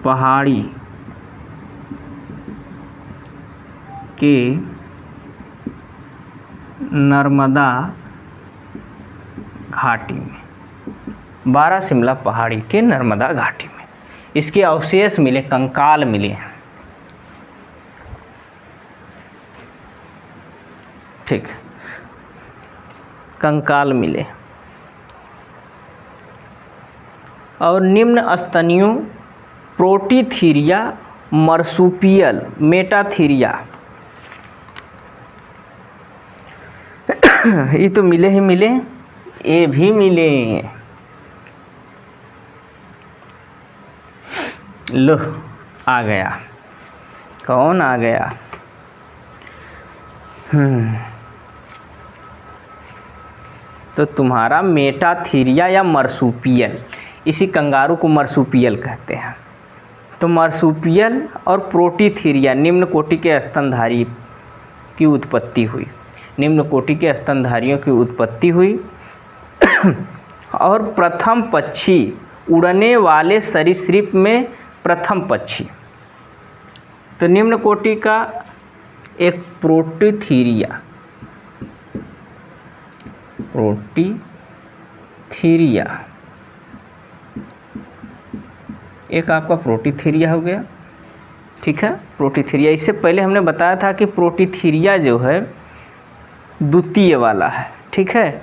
पहाड़ी के नर्मदा घाटी में, बारासिमला पहाड़ी के नर्मदा घाटी में इसके अवशेष मिले, कंकाल मिले हैं। ठीक, कंकाल मिले। और निम्न स्तनियों प्रोटीथीरिया, मर्सुपियल, मेटाथीरिया, ये तो मिले ही मिले, ये भी मिले। लो आ गया, कौन आ गया? तो तुम्हारा मेटाथीरिया या मर्सुपियल, इसी कंगारू को मर्सुपियल कहते हैं। तो मर्सुपियल और प्रोटीथीरिया निम्न कोटि के स्तनधारी की उत्पत्ति हुई, निम्न कोटि के स्तनधारियों की उत्पत्ति हुई। और प्रथम पक्षी, उड़ने वाले सरीसृप में प्रथम पक्षी। तो निम्न कोटि का एक प्रोटीथीरिया, एक आपका प्रोटीथीरिया हो गया। ठीक है, प्रोटीथीरिया। इससे पहले हमने बताया था कि प्रोटीथीरिया जो है द्वितीय वाला है। ठीक है,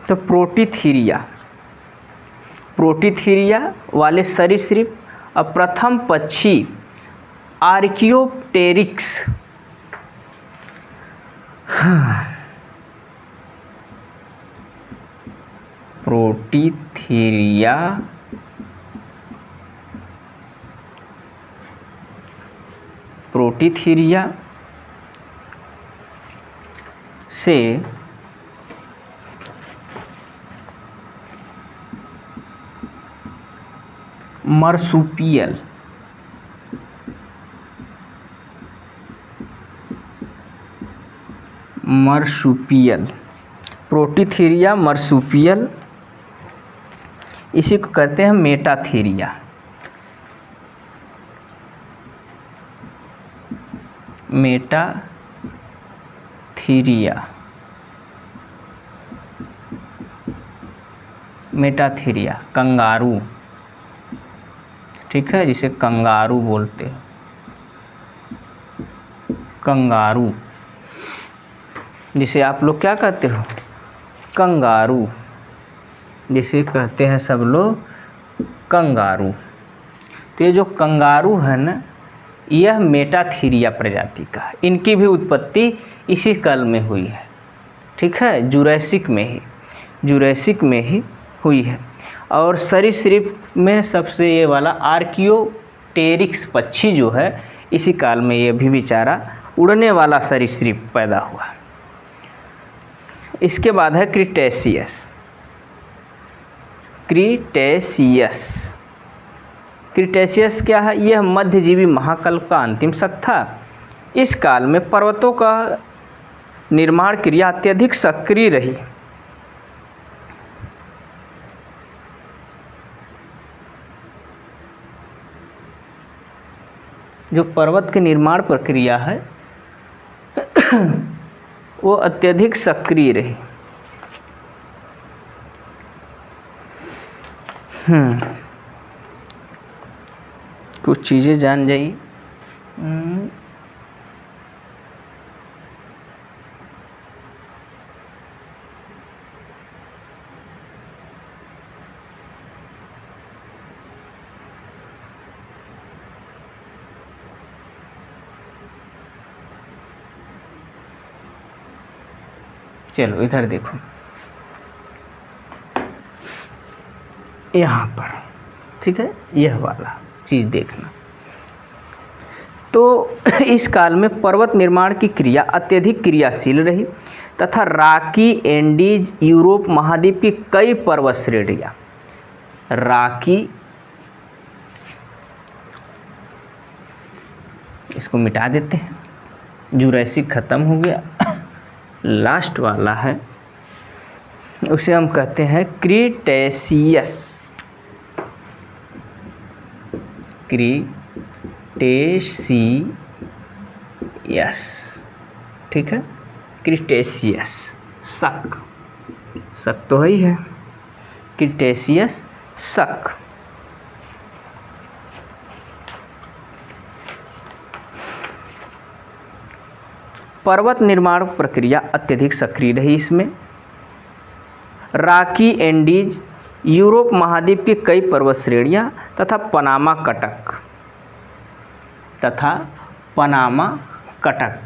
तो प्रोटीथीरिया वाले सरीसृप। अब प्रथम पक्षी आर्कियोप्टेरिक्स, प्रोटीथीरिया से मर्सुपियल, मर्सुपियल, प्रोटीथीरिया मर्सुपियल, इसी को कहते हैं मेटाथीरिया। मेटाथीरिया, मेटाथीरिया कंगारू, ठीक है, जिसे कंगारू बोलते हैं, कंगारू, जिसे आप लोग क्या कहते हो, कंगारू, जिसे कहते हैं सब लोग कंगारू। तो ये जो कंगारू है ना, यह मेटाथीरिया प्रजाति का है। इनकी भी उत्पत्ति इसी काल में हुई है, ठीक है, जुरैसिक में ही हुई है। और सरीसृप में सबसे ये वाला आर्कियोप्टेरिक्स पक्षी जो है, इसी काल में ये भी बेचारा उड़ने वाला सरीसृप पैदा हुआ। इसके बाद है क्रिटेशियस। क्रिटेशियस क्या है? यह मध्यजीवी महाकल्प का अंतिम शक था। इस काल में पर्वतों का निर्माण क्रिया अत्यधिक सक्रिय रही। जो पर्वत की निर्माण प्रक्रिया है वो अत्यधिक सक्रिय रही। कुछ चीज़ें जान जाइए। चलो इधर देखो, यहाँ पर, ठीक है, यह वाला चीज़ देखना। तो इस काल में पर्वत निर्माण की क्रिया अत्यधिक क्रियाशील रही तथा रॉकी, एंडीज, यूरोप महाद्वीप की कई पर्वत श्रेणियाँ, रॉकी, इसको मिटा देते हैं, जुरैसिक खत्म हो गया, लास्ट वाला है, उसे हम कहते हैं क्रिटेशियस। ठीक है, क्रिटेशियस, शक तो ही है, क्रिटेशियस शक। पर्वत निर्माण प्रक्रिया अत्यधिक सक्रिय रही। इसमें रॉकी, एंडीज, यूरोप महाद्वीप की कई पर्वत श्रेणियाँ तथा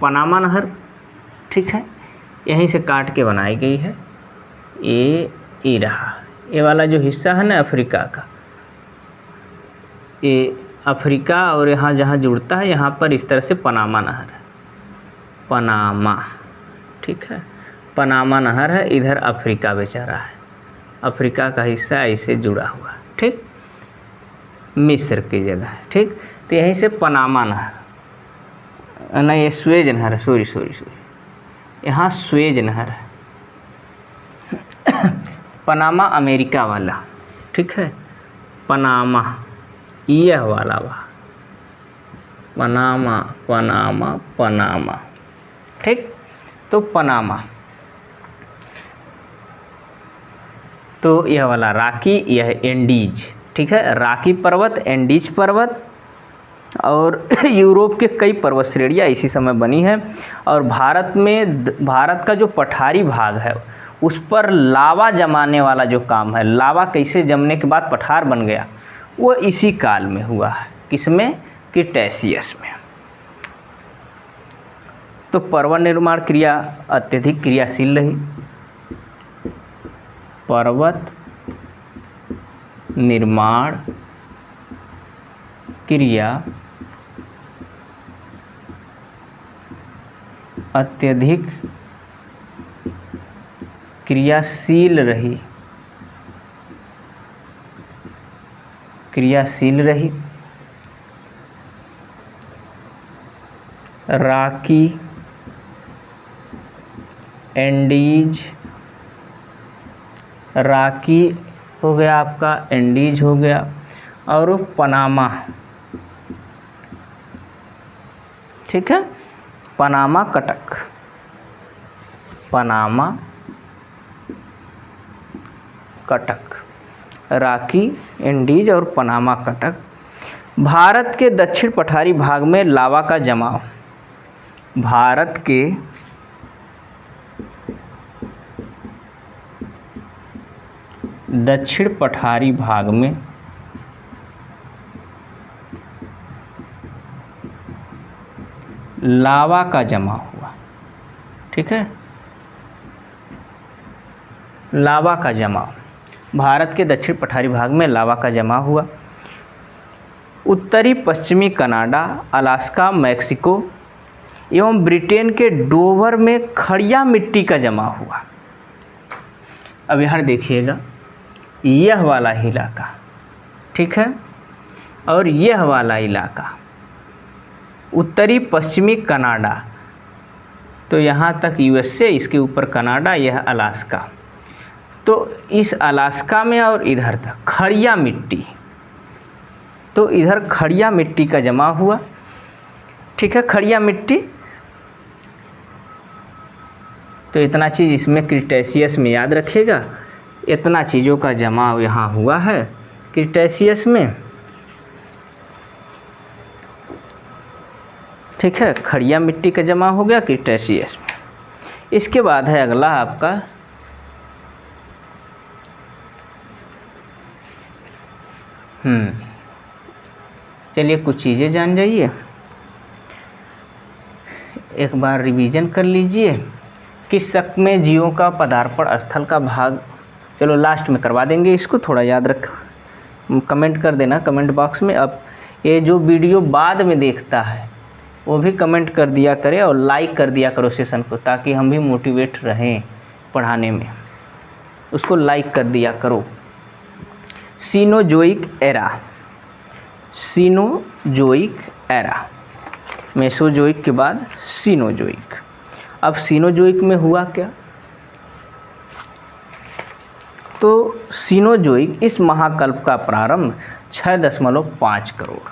पनामा नहर, ठीक है, यहीं से काट के बनाई गई है। ये रहा, ये वाला जो हिस्सा है ना अफ्रीका का, ये अफ्रीका और यहाँ जहाँ जुड़ता है, यहाँ पर इस तरह से पनामा नहर है, पनामा, ठीक है, पनामा नहर है, इधर अफ्रीका बेचारा है, अफ्रीका का हिस्सा ऐसे जुड़ा हुआ, ठीक, मिस्र की जगह है, ठीक। तो यहीं से पनामा नहर, नहीं ये स्वेज नहर है, सॉरी, यहाँ स्वेज नहर है, पनामा अमेरिका वाला, ठीक है, पनामा यह वाला वहाँ, पनामा, ठीक। तो पनामा, तो यह वाला रॉकी, यह एंडीज, ठीक है, रॉकी पर्वत, एंडीज पर्वत और यूरोप के कई पर्वत श्रेणियाँ इसी समय बनी है। और भारत का जो पठारी भाग है उस पर लावा जमाने वाला जो काम है, लावा कैसे जमने के बाद पठार बन गया, वो इसी काल में हुआ है। किसमें? क्रिटेशियस में। तो पर्वत निर्माण क्रिया अत्यधिक क्रियाशील रही। पर्वत निर्माण क्रिया अत्यधिक क्रियाशील रही। रॉकी, एंडीज, राकी हो गया आपका, एंडीज हो गया, और पनामा, ठीक है, पनामा कटक, पनामा कटक, राकी, एंडीज और पनामा कटक। भारत के दक्षिण पठारी भाग में लावा का जमाव, भारत के दक्षिण पठारी भाग में लावा का जमाव हुआ, ठीक है, लावा का जमाव, भारत के दक्षिण पठारी भाग में लावा का जमाव हुआ। उत्तरी पश्चिमी कनाडा, अलास्का, मैक्सिको एवं ब्रिटेन के डोवर में खड़िया मिट्टी का जमाव हुआ। अब यहाँ देखिएगा, यह वाला इलाका, ठीक है, और यह वाला इलाका उत्तरी पश्चिमी कनाडा, तो यहाँ तक यूएसए, इसके ऊपर कनाडा, यह अलास्का, तो इस अलास्का में और इधर तक खड़िया मिट्टी, तो इधर खड़िया मिट्टी का जमा हुआ, ठीक है, खड़िया मिट्टी। तो इतना चीज़ इसमें क्रिटेशियस में याद रखिएगा, इतना चीज़ों का जमाव यहाँ हुआ है क्रिटेशियस में, ठीक है, खड़िया मिट्टी का जमा हो गया क्रिटेशियस में। इसके बाद है अगला आपका चलिए कुछ चीज़ें जान जाइए, एक बार रिवीजन कर लीजिए। किस शक में जीवों का पदार्पण स्थल का भाग, चलो लास्ट में करवा देंगे इसको, थोड़ा याद रख, कमेंट कर देना कमेंट बॉक्स में। अब ये जो वीडियो बाद में देखता है वो भी कमेंट कर दिया करे और लाइक कर दिया करो सेशन को, ताकि हम भी मोटिवेट रहें पढ़ाने में, उसको लाइक कर दिया करो। Cenozoic era, Cenozoic era, Mesozoic के बाद सीनोजोइक। अब सीनोजोइक में हुआ क्या, तो सीनोजोइक इस महाकल्प का प्रारंभ 6.5 करोड़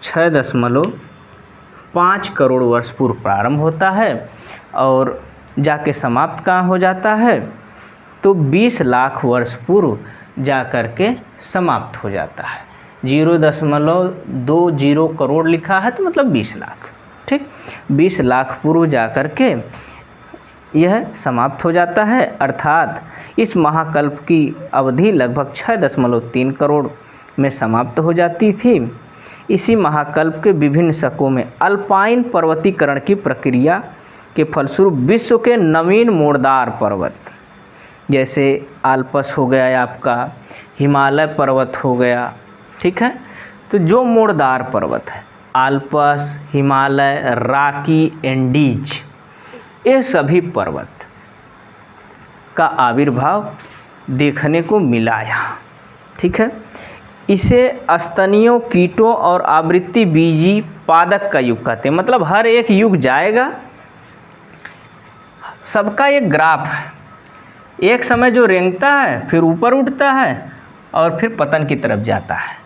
6.5 करोड़ वर्ष पूर्व प्रारंभ होता है और जाके समाप्त कहाँ हो जाता है, तो 20 लाख वर्ष पूर्व जा कर के समाप्त हो जाता है। 0.20 करोड़ लिखा है तो मतलब 20 लाख, ठीक, 20 लाख पूर्व जा कर के यह समाप्त हो जाता है। अर्थात इस महाकल्प की अवधि लगभग 6.3 करोड़ में समाप्त हो जाती थी। इसी महाकल्प के विभिन्न शकों में अल्पाइन पर्वतीकरण की प्रक्रिया के फलस्वरूप विश्व के नवीन मोड़दार पर्वत, जैसे आल्पस हो गया आपका, हिमालय पर्वत हो गया, ठीक है, तो जो मोड़दार पर्वत है आल्पस, हिमालय, राकी, एंडीज, ये सभी पर्वत का आविर्भाव देखने को मिला यहाँ, ठीक है। इसे स्तनियों, कीटों और आवृत्ति बीजी पादक का युग कहते हैं। मतलब हर एक युग जाएगा, सबका एक ग्राफ है, एक समय जो रेंगता है फिर ऊपर उठता है और फिर पतन की तरफ जाता है,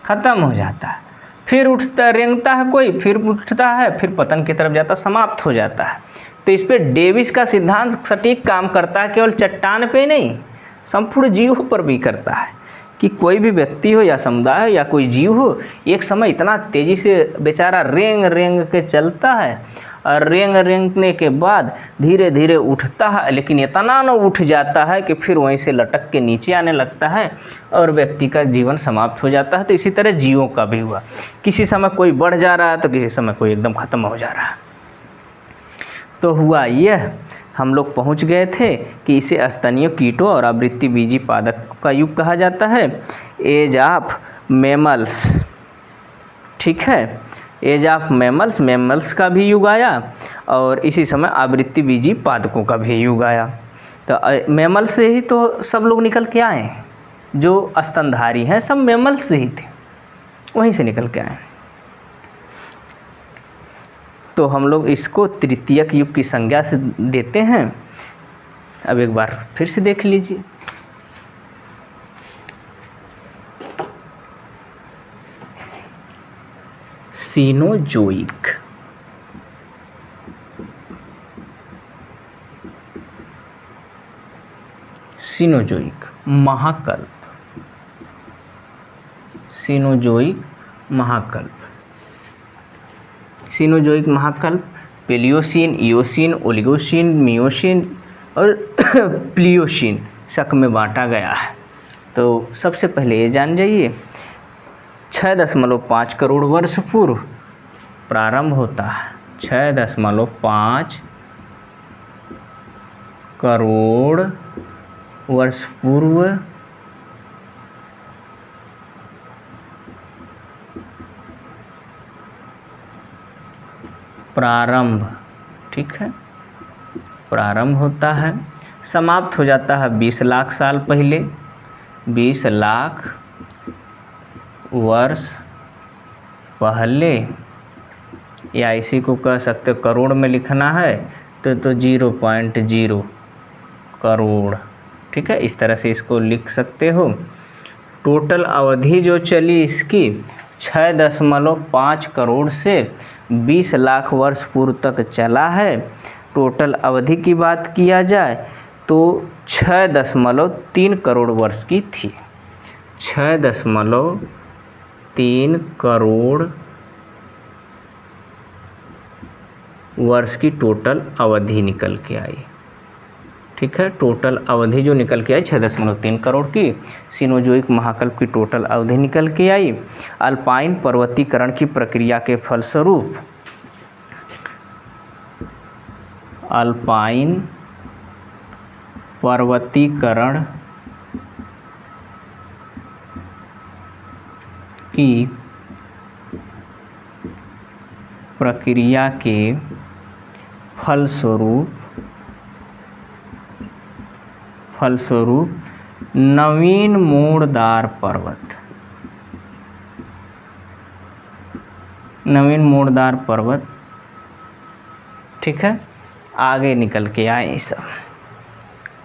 ख़त्म हो जाता है, फिर उठता रेंगता है कोई, फिर उठता है, फिर पतन की तरफ जाता, समाप्त हो जाता है। तो इस पे डेविस का सिद्धांत सटीक काम करता है, केवल चट्टान पे नहीं संपूर्ण जीवों पर भी करता है कि कोई भी व्यक्ति हो या समुदाय हो या कोई जीव हो, एक समय इतना तेज़ी से बेचारा रेंग रेंग के चलता है और रेंगने के बाद धीरे धीरे उठता है, लेकिन इतना न उठ जाता है कि फिर वहीं से लटक के नीचे आने लगता है और व्यक्ति का जीवन समाप्त हो जाता है। तो इसी तरह जीवों का भी हुआ, किसी समय कोई बढ़ जा रहा है तो किसी समय कोई एकदम ख़त्म हो जा रहा है। तो हुआ यह, हम लोग पहुंच गए थे कि इसे स्तनियों, कीटों और आवृत्ति बीजी पादक का युग कहा जाता है। एज ऑफ मैमल्स, ठीक है, एज ऑफ मैमल्स, मैमल्स का भी युग आया और इसी समय आवृत्ति बीजी पादकों का भी युग आया। तो मैमल से ही तो सब लोग निकल के आए, जो स्तनधारी हैं सब मैमल से ही थे, वहीं से निकल के आए। तो हम लोग इसको तृतीयक युग की संज्ञा से देते हैं। अब एक बार फिर से देख लीजिए। सीनोजोइक, सीनोजोइक महाकल्प, सीनोजोइक महाकल्प, सीनोजोइक महाकल्प पेलियोसीन, इयोसीन, ओलिगोसीन, मियोसीन और प्लियोसीन शक में बांटा गया है। तो सबसे पहले ये जान जाइए 6.5 करोड़ वर्ष पूर्व प्रारंभ होता है। 6.5 करोड़ वर्ष पूर्व प्रारंभ, ठीक है, प्रारंभ होता है, समाप्त हो जाता है 20 लाख साल पहले, 20 लाख वर्ष पहले, या इसी को कह सकते करोड़ में लिखना है तो 0.0 करोड़, ठीक है, इस तरह से इसको लिख सकते हो। टोटल अवधि जो चली इसकी 6.5 करोड़ से 20 लाख वर्ष पूर्व तक चला है। टोटल अवधि की बात किया जाए तो 6.3 करोड़ वर्ष की थी। 6.3 करोड़ वर्ष की टोटल अवधि निकल के आई, ठीक है। टोटल अवधि जो निकल के आई 6.3 करोड़ की, सीनोजोइक महाकल्प की टोटल अवधि निकल के आई। अल्पाइन पर्वतीकरण की प्रक्रिया के फलस्वरूप, अल्पाइन पर्वतीकरण की प्रक्रिया के फलस्वरूप नवीन मोड़दार पर्वत, ठीक है, आगे निकल के आए सब,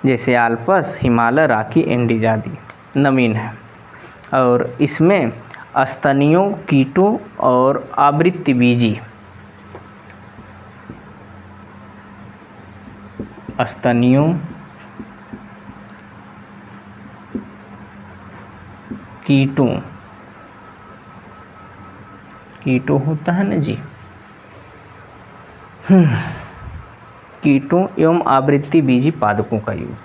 जैसे आल्पस, हिमालय, राकी, एंडीज आदि नवीन है। और इसमें स्तनियों, कीटों और आवृत्तिबीजी, स्तनियों, कीटों होता है ना जी, कीटों एवं आवृत्तिबीजी पादपों का योग,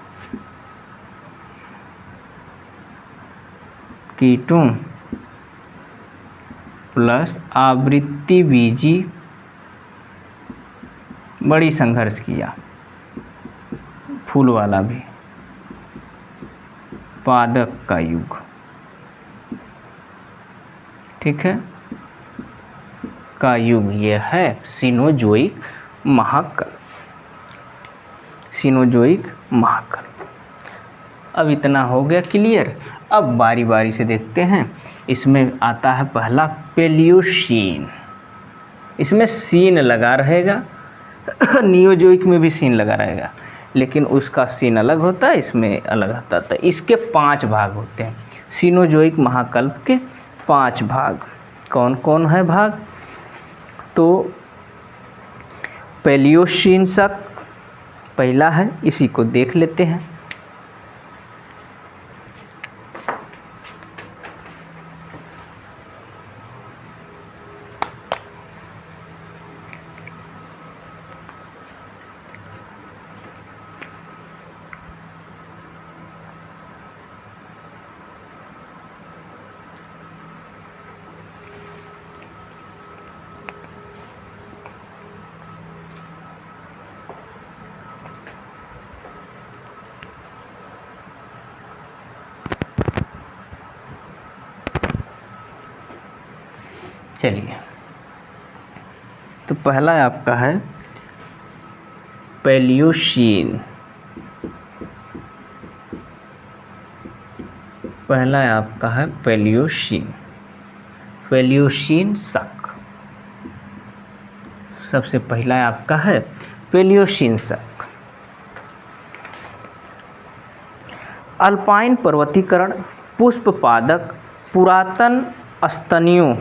कीटों प्लस आवृत्तिबीजी बड़ी संघर्ष किया, फूल वाला भी पादप का युग, ठीक है, का युग यह है सीनोजोइक महाकल्प, सीनोजोइक महाकल्प। अब इतना हो गया क्लियर। अब बारी बारी से देखते हैं। इसमें आता है पहला पेलियोसीन, इसमें सीन लगा रहेगा, नियोजोइक में भी सीन लगा रहेगा, लेकिन उसका सीन अलग होता है, इसमें अलग होता है। इसके 5 भाग होते हैं। सीनोजोइक महाकल्प के 5 भाग कौन कौन है भाग? तो पेलियोसीन शक पहला है, इसी को देख लेते हैं। चलिए, तो पहला आपका है पेलियोसीन, पहला आपका है पेलियोसीन, पेलियोसीन शक। सबसे पहला आपका है पेलियोसीन शक। अल्पाइन पर्वतीकरण, पुष्प पादक, पुरातन स्तनियों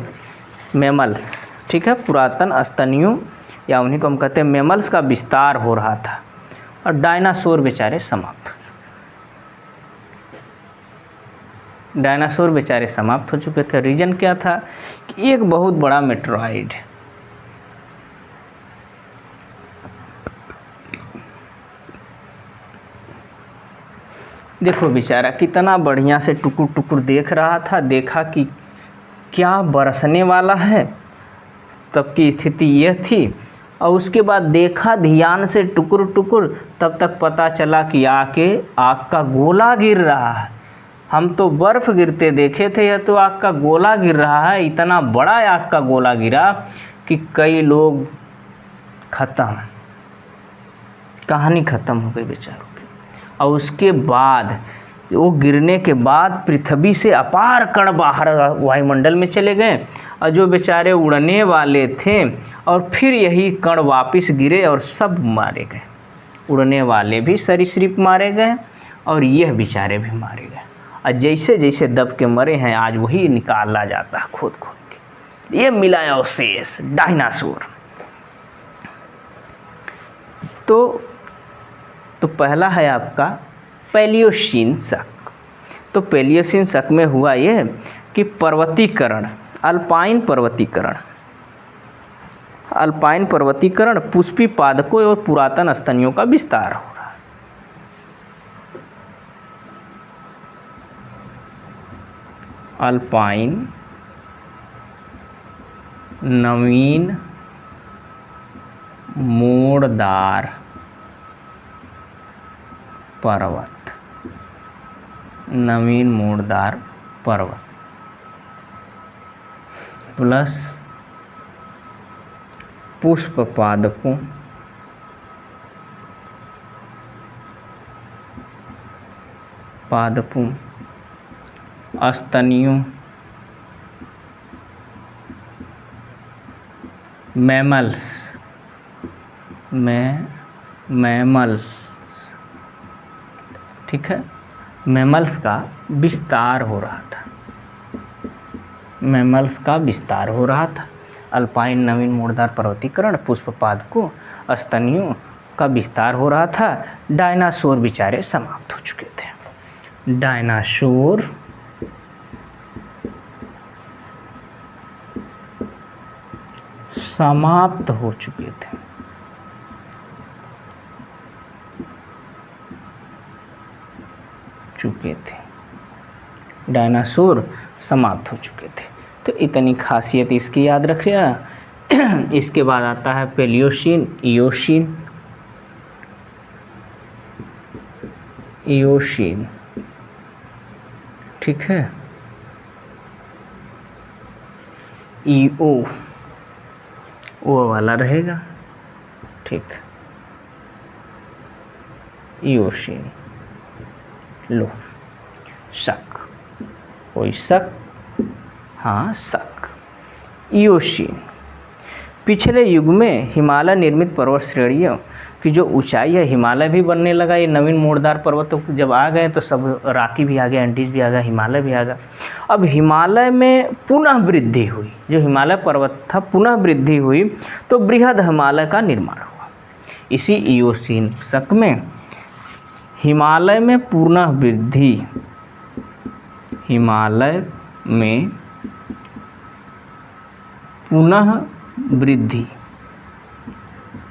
मैमल्स, ठीक है, पुरातन स्तनियों या उन्हीं को हम कहते हैं मैमल्स का विस्तार हो रहा था, और डायनासोर बेचारे समाप्त हो चुके, डायनासोर बेचारे समाप्त हो चुके थे। रीजन क्या था कि एक बहुत बड़ा मेट्रॉइड, देखो बेचारा कितना बढ़िया से टुकुर टुकुर देख रहा था, देखा कि क्या बरसने वाला है, तब की स्थिति यह थी, और उसके बाद देखा ध्यान से टुकुर टुकुर, तब तक पता चला कि आग का गोला गिर रहा है। हम तो बर्फ़ गिरते देखे थे, यह तो आग का गोला गिर रहा है। इतना बड़ा आग का गोला गिरा कि कई लोग ख़त्म, कहानी ख़त्म हो गई बेचारों की। और उसके बाद वो गिरने के बाद पृथ्वी से अपार कण बाहर वायुमंडल में चले गए, और जो बेचारे उड़ने वाले थे, और फिर यही कण वापस गिरे और सब मारे गए। उड़ने वाले भी सरीसृप मारे गए और यह बेचारे भी मारे गए, और जैसे जैसे दब के मरे हैं आज वही निकाला जाता है खोद खोद के। ये मिला अवशेष डायनासोर। तो पहला है आपका पैलियोसीन शक। तो पैलियोसीन शक में हुआ ये कि पर्वतीकरण, अल्पाइन पर्वतीकरण, पुष्पी पादकों और पुरातन स्तनियों का विस्तार हो रहा है। अल्पाइन नवीन मोड़दार पर्वत, नवीन मोड़दार पर्वत प्लस पुष्प पादकों स्तनियों, मैमल्स, ठीक है, मैमल्स का विस्तार हो रहा था, मैमल्स का विस्तार हो रहा था। अल्पाइन नवीन मोड़दार पर्वतीकरण, पुष्प पादकों, स्तनियों का विस्तार हो रहा था। डायनासोर बेचारे समाप्त हो चुके थे, डायनासोर समाप्त हो चुके थे। डायनासोर समाप्त हो चुके थे। तो इतनी खासियत इसकी याद रखिए। इसके बाद आता है पैलियोसीन, इयोसीन, ठीक है, ईओ ओ वाला रहेगा, ठीक, इयोसीन। लो शक, कोई शक, हाँ शक। इयोसीन पिछले युग में हिमालय निर्मित पर्वत श्रेणियों की जो ऊंचाई है, हिमालय भी बनने लगा। ये नवीन मोड़दार पर्वतों जब आ गए तो सब राकी भी आ गया, एंडीज भी आ गया, हिमालय भी आ गया। अब हिमालय में पुनः वृद्धि हुई, जो हिमालय पर्वत था पुनः वृद्धि हुई, तो बृहद हिमालय का निर्माण हुआ। इसी इयोसीन शक में हिमालय में पुनः वृद्धि, हिमालय में पुनः वृद्धि,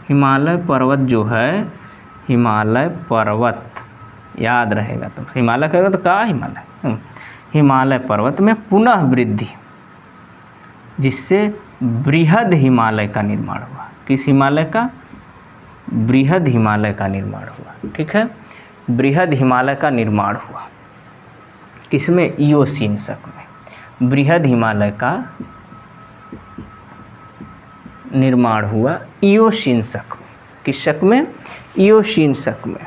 हिमालय पर्वत जो है, हिमालय पर्वत याद रहेगा। तो हिमालय कहेगा तो क्या हिमालय, हिमालय पर्वत में पुनः वृद्धि, जिससे बृहद हिमालय का निर्माण हुआ। किस हिमालय का? बृहद हिमालय का निर्माण हुआ, ठीक है, बृहद हिमालय का निर्माण हुआ। किसमें? इयोसीन शक में बृहद हिमालय का निर्माण हुआ, इयोसीन शक में। किस शक में? इयोसीन शक में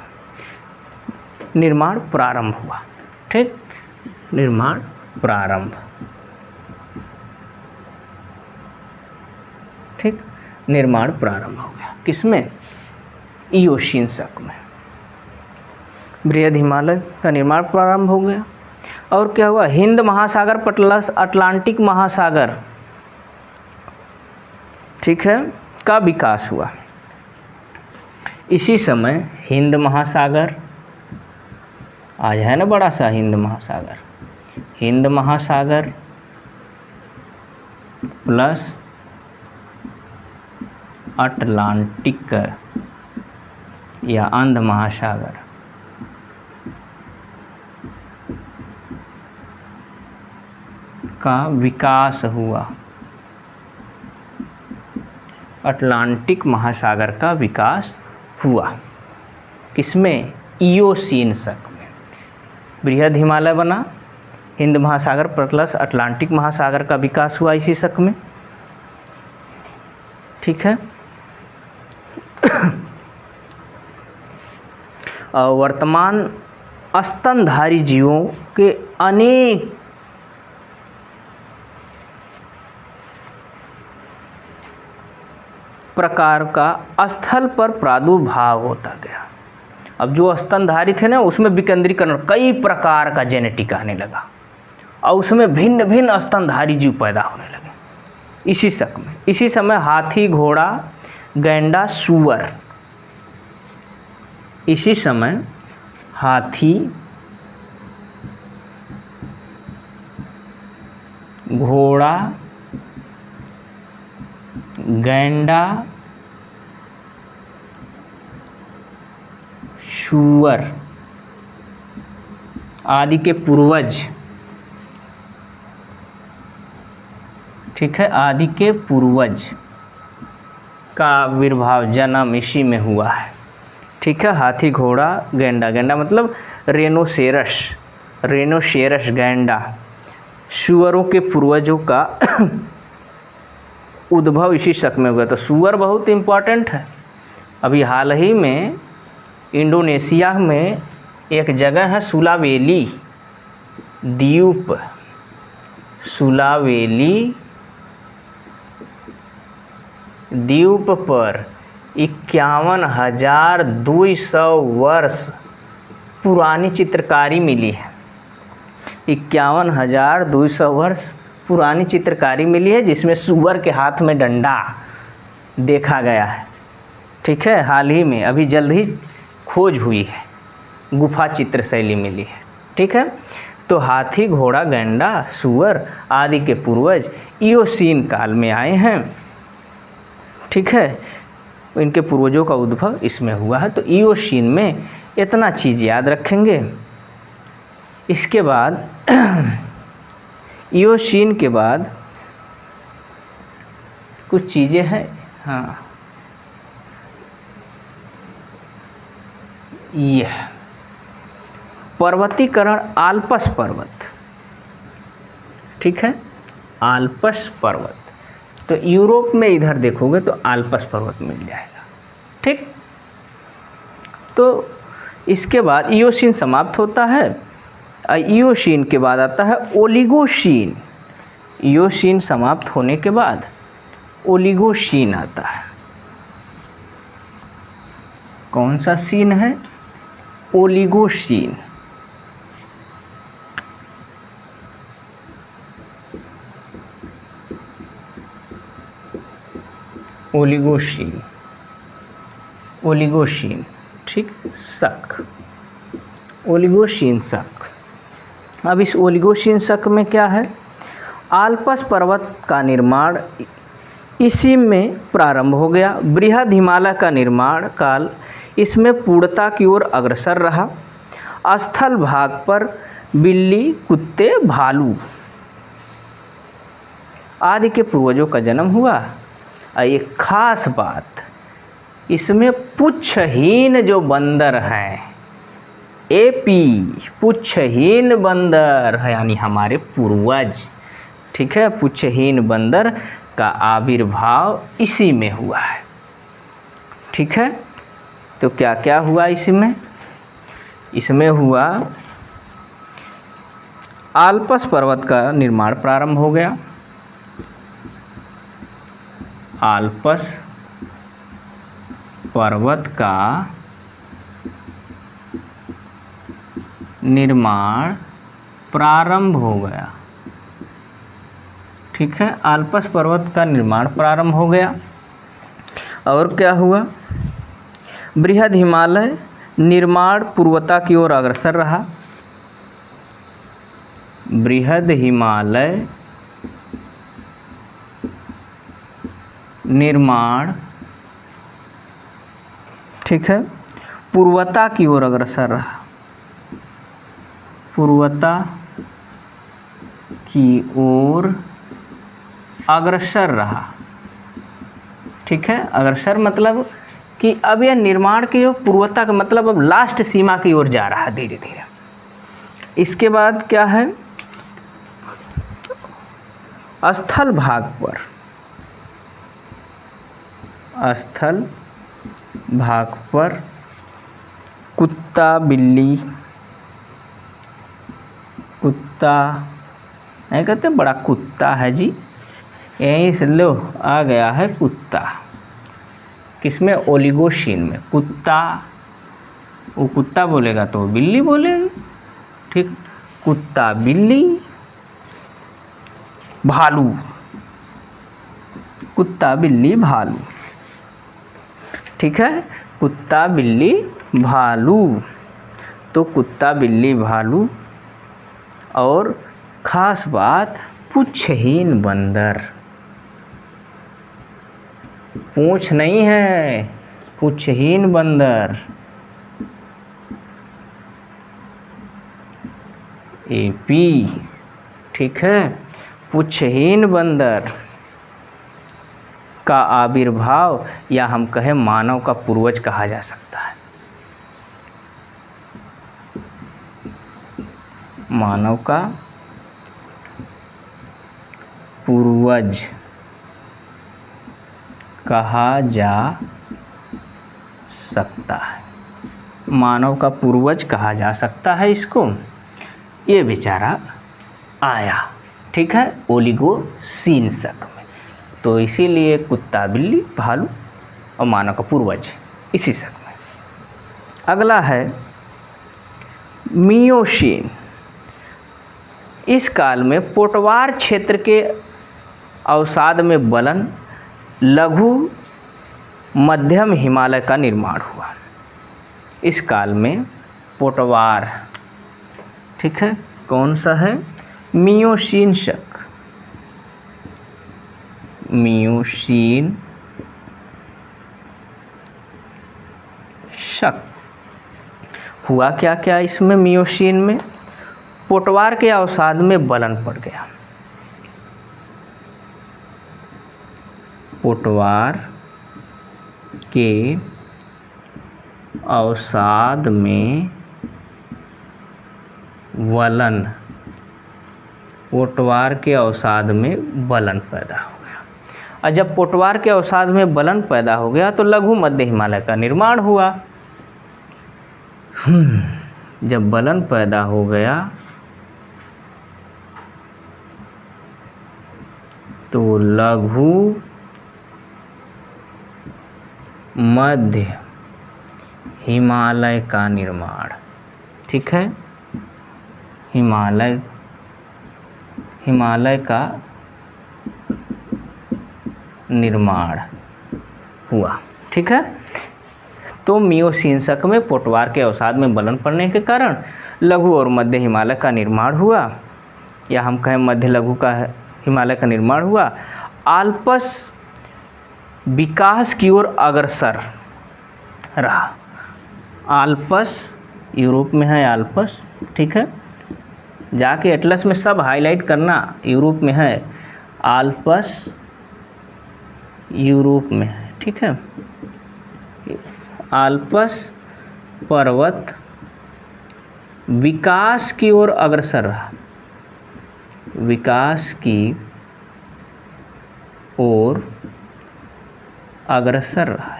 निर्माण प्रारंभ हुआ, ठीक, निर्माण प्रारंभ, ठीक, निर्माण प्रारंभ हो गया। किसमें? इयोसीन शक में। बृहद हिमालय का निर्माण प्रारंभ हो गया। और क्या हुआ, हिंद महासागर प्लस अटलांटिक महासागर, ठीक है, का विकास हुआ। इसी समय हिंद महासागर आज है ना बड़ा सा हिंद महासागर, हिंद महासागर प्लस अटलांटिक या अंध महासागर का विकास हुआ। अटलांटिक महासागर का विकास हुआ किसमें, इयोसीन शक में। बृहद हिमालय बना, हिंद महासागर प्लस अटलांटिक महासागर का विकास हुआ इसी शक में, ठीक है। वर्तमान स्तनधारी जीवों के अनेक प्रकार का स्थल पर प्रादुर्भाव होता गया। अब जो स्तनधारी थे ना, उसमें विकेंद्रीकरण, कई प्रकार का जेनेटिक आने लगा और उसमें भिन्न भिन्न स्तनधारी जीव पैदा होने लगे इसी शक में। इसी समय हाथी, घोड़ा, गैंडा, सूअर, इसी समय हाथी, घोड़ा, गैंडा, सूअर आदि के पूर्वज, ठीक है, आदि के पूर्वज का आविर्भाव, जन्म इसी में हुआ है, ठीक है। हाथी, घोड़ा, गैंडा, गैंडा मतलब रेनोसेरस, रेनोसेरस गैंडा, सूअरों के पूर्वजों का उद्भव इसी शक में हुआ। तो सूअर बहुत इम्पॉर्टेंट है। अभी हाल ही में इंडोनेशिया में एक जगह है सुलावेली द्वीप, सुलावेली द्वीप पर 51,200 वर्ष पुरानी चित्रकारी मिली है। 51,200 वर्ष पुरानी चित्रकारी मिली है, जिसमें सूअर के हाथ में डंडा देखा गया है, ठीक है। हाल ही में अभी जल्द ही खोज हुई है, गुफा चित्र शैली मिली है, ठीक है। तो हाथी, घोड़ा, गैंडा, सूअर आदि के पूर्वज इयोसीन काल में आए हैं, ठीक है। इनके पूर्वजों का उद्भव इसमें हुआ है। तो इयोसीन में इतना चीज़ याद रखेंगे। इसके बाद इयोसीन के बाद कुछ चीज़ें हैं, हाँ, यह पर्वतीकरण, आल्प्स पर्वत, ठीक है, आल्प्स पर्वत। तो यूरोप में इधर देखोगे तो आल्प्स पर्वत मिल जाएगा, ठीक। तो इसके बाद इयोसीन समाप्त होता है। इयोसीन के बाद आता है ओलिगोसीन। इयोसीन समाप्त होने के बाद ओलिगोसीन आता है। कौन सा सीन है, ओलिगोसीन। ओलिगोसीन, ओलिगोसीन, ठीक, शक, ओलिगोसीन शक। अब इस ओलिगोसीन शक में क्या है, आल्प्स पर्वत का निर्माण इसी में प्रारंभ हो गया। बृहद हिमालय का निर्माण काल इसमें पूर्णता की ओर अग्रसर रहा। स्थल भाग पर बिल्ली, कुत्ते, भालू आदि के पूर्वजों का जन्म हुआ। एक खास बात, इसमें पुच्छहीन जो बंदर हैं, एपी पुच्छहीन बंदर है, यानी हमारे पूर्वज, ठीक है, पुच्छहीन बंदर का आविर्भाव इसी में हुआ है, ठीक है। तो क्या क्या हुआ इसमें, इसमें हुआ आल्प्स पर्वत का निर्माण प्रारंभ हो गया। आल्प्स पर्वत का निर्माण प्रारंभ हो गया। ठीक है, आल्पस पर्वत का निर्माण प्रारंभ हो गया। और क्या हुआ, बृहद हिमालय निर्माण पूर्वता की ओर अग्रसर रहा। बृहद हिमालय निर्माण, ठीक है, पूर्वता की ओर अग्रसर रहा। पूर्वता की ओर अग्रसर रहा। ठीक है, अग्रसर मतलब कि अब यह निर्माण की ओर, पूर्वता का मतलब अब लास्ट सीमा की ओर जा रहा है धीरे धीरे। इसके बाद क्या है, स्थल भाग पर, स्थल भाग पर कुत्ता बिल्ली, कुत्ता नहीं कहते, बड़ा कुत्ता है जी, यहीं से लो आ गया है कुत्ता। किसमें, ओलिगोशीन में। कुत्ता, वो कुत्ता बोलेगा तो वो बिल्ली बोलेगी। ठीक, कुत्ता बिल्ली, भालू, कुत्ता बिल्ली भालू। ठीक है, कुत्ता बिल्ली भालू। तो कुत्ता बिल्ली भालू, और खास बात पूंछहीन बंदर। पूंछ नहीं है, पूंछहीन बंदर। एपी, ठीक है, पूंछहीन बंदर का आविर्भाव, या हम कहें मानव का पूर्वज कहा जा सकता है। मानव का पूर्वज कहा जा सकता है। मानव का पूर्वज कहा जा सकता है इसको। ये बेचारा आया, ठीक है, ओलिगोसीन शक में। तो इसीलिए कुत्ता बिल्ली भालू और मानव का पूर्वज इसी शक में। अगला है मियोसीन। इस काल में पोटवार क्षेत्र के अवसाद में बलन लघु मध्यम हिमालय का निर्माण हुआ। इस काल में पोटवार, ठीक है, कौन सा है, मियोसीन शक। मियोसीन शक हुआ। क्या क्या इसमें, मियोसीन में पोटवार के अवसाद में बलन पड़ गया। पोटवार के अवसाद में वलन, पोटवार के अवसाद में बलन पैदा हो गया। और जब पोटवार के अवसाद में बलन पैदा हो गया तो लघु मध्य हिमालय का निर्माण हुआ। जब बलन पैदा हो गया तो लघु मध्य हिमालय का निर्माण, ठीक है, हिमालय का निर्माण हुआ। ठीक है, तो मियोसीन शक में पोटवार के अवसाद में बलन पड़ने के कारण लघु और मध्य हिमालय का निर्माण हुआ, या हम कहें मध्य लघु का हिमालय का निर्माण हुआ। आल्पस विकास की ओर अग्रसर रहा। आल्पस यूरोप में है, आल्पस, ठीक है, जाके एटलस में सब हाईलाइट करना, यूरोप में है, आल्पस यूरोप में है। ठीक है, आल्पस पर्वत विकास की ओर अग्रसर रहा। विकास की ओर अग्रसर रहा।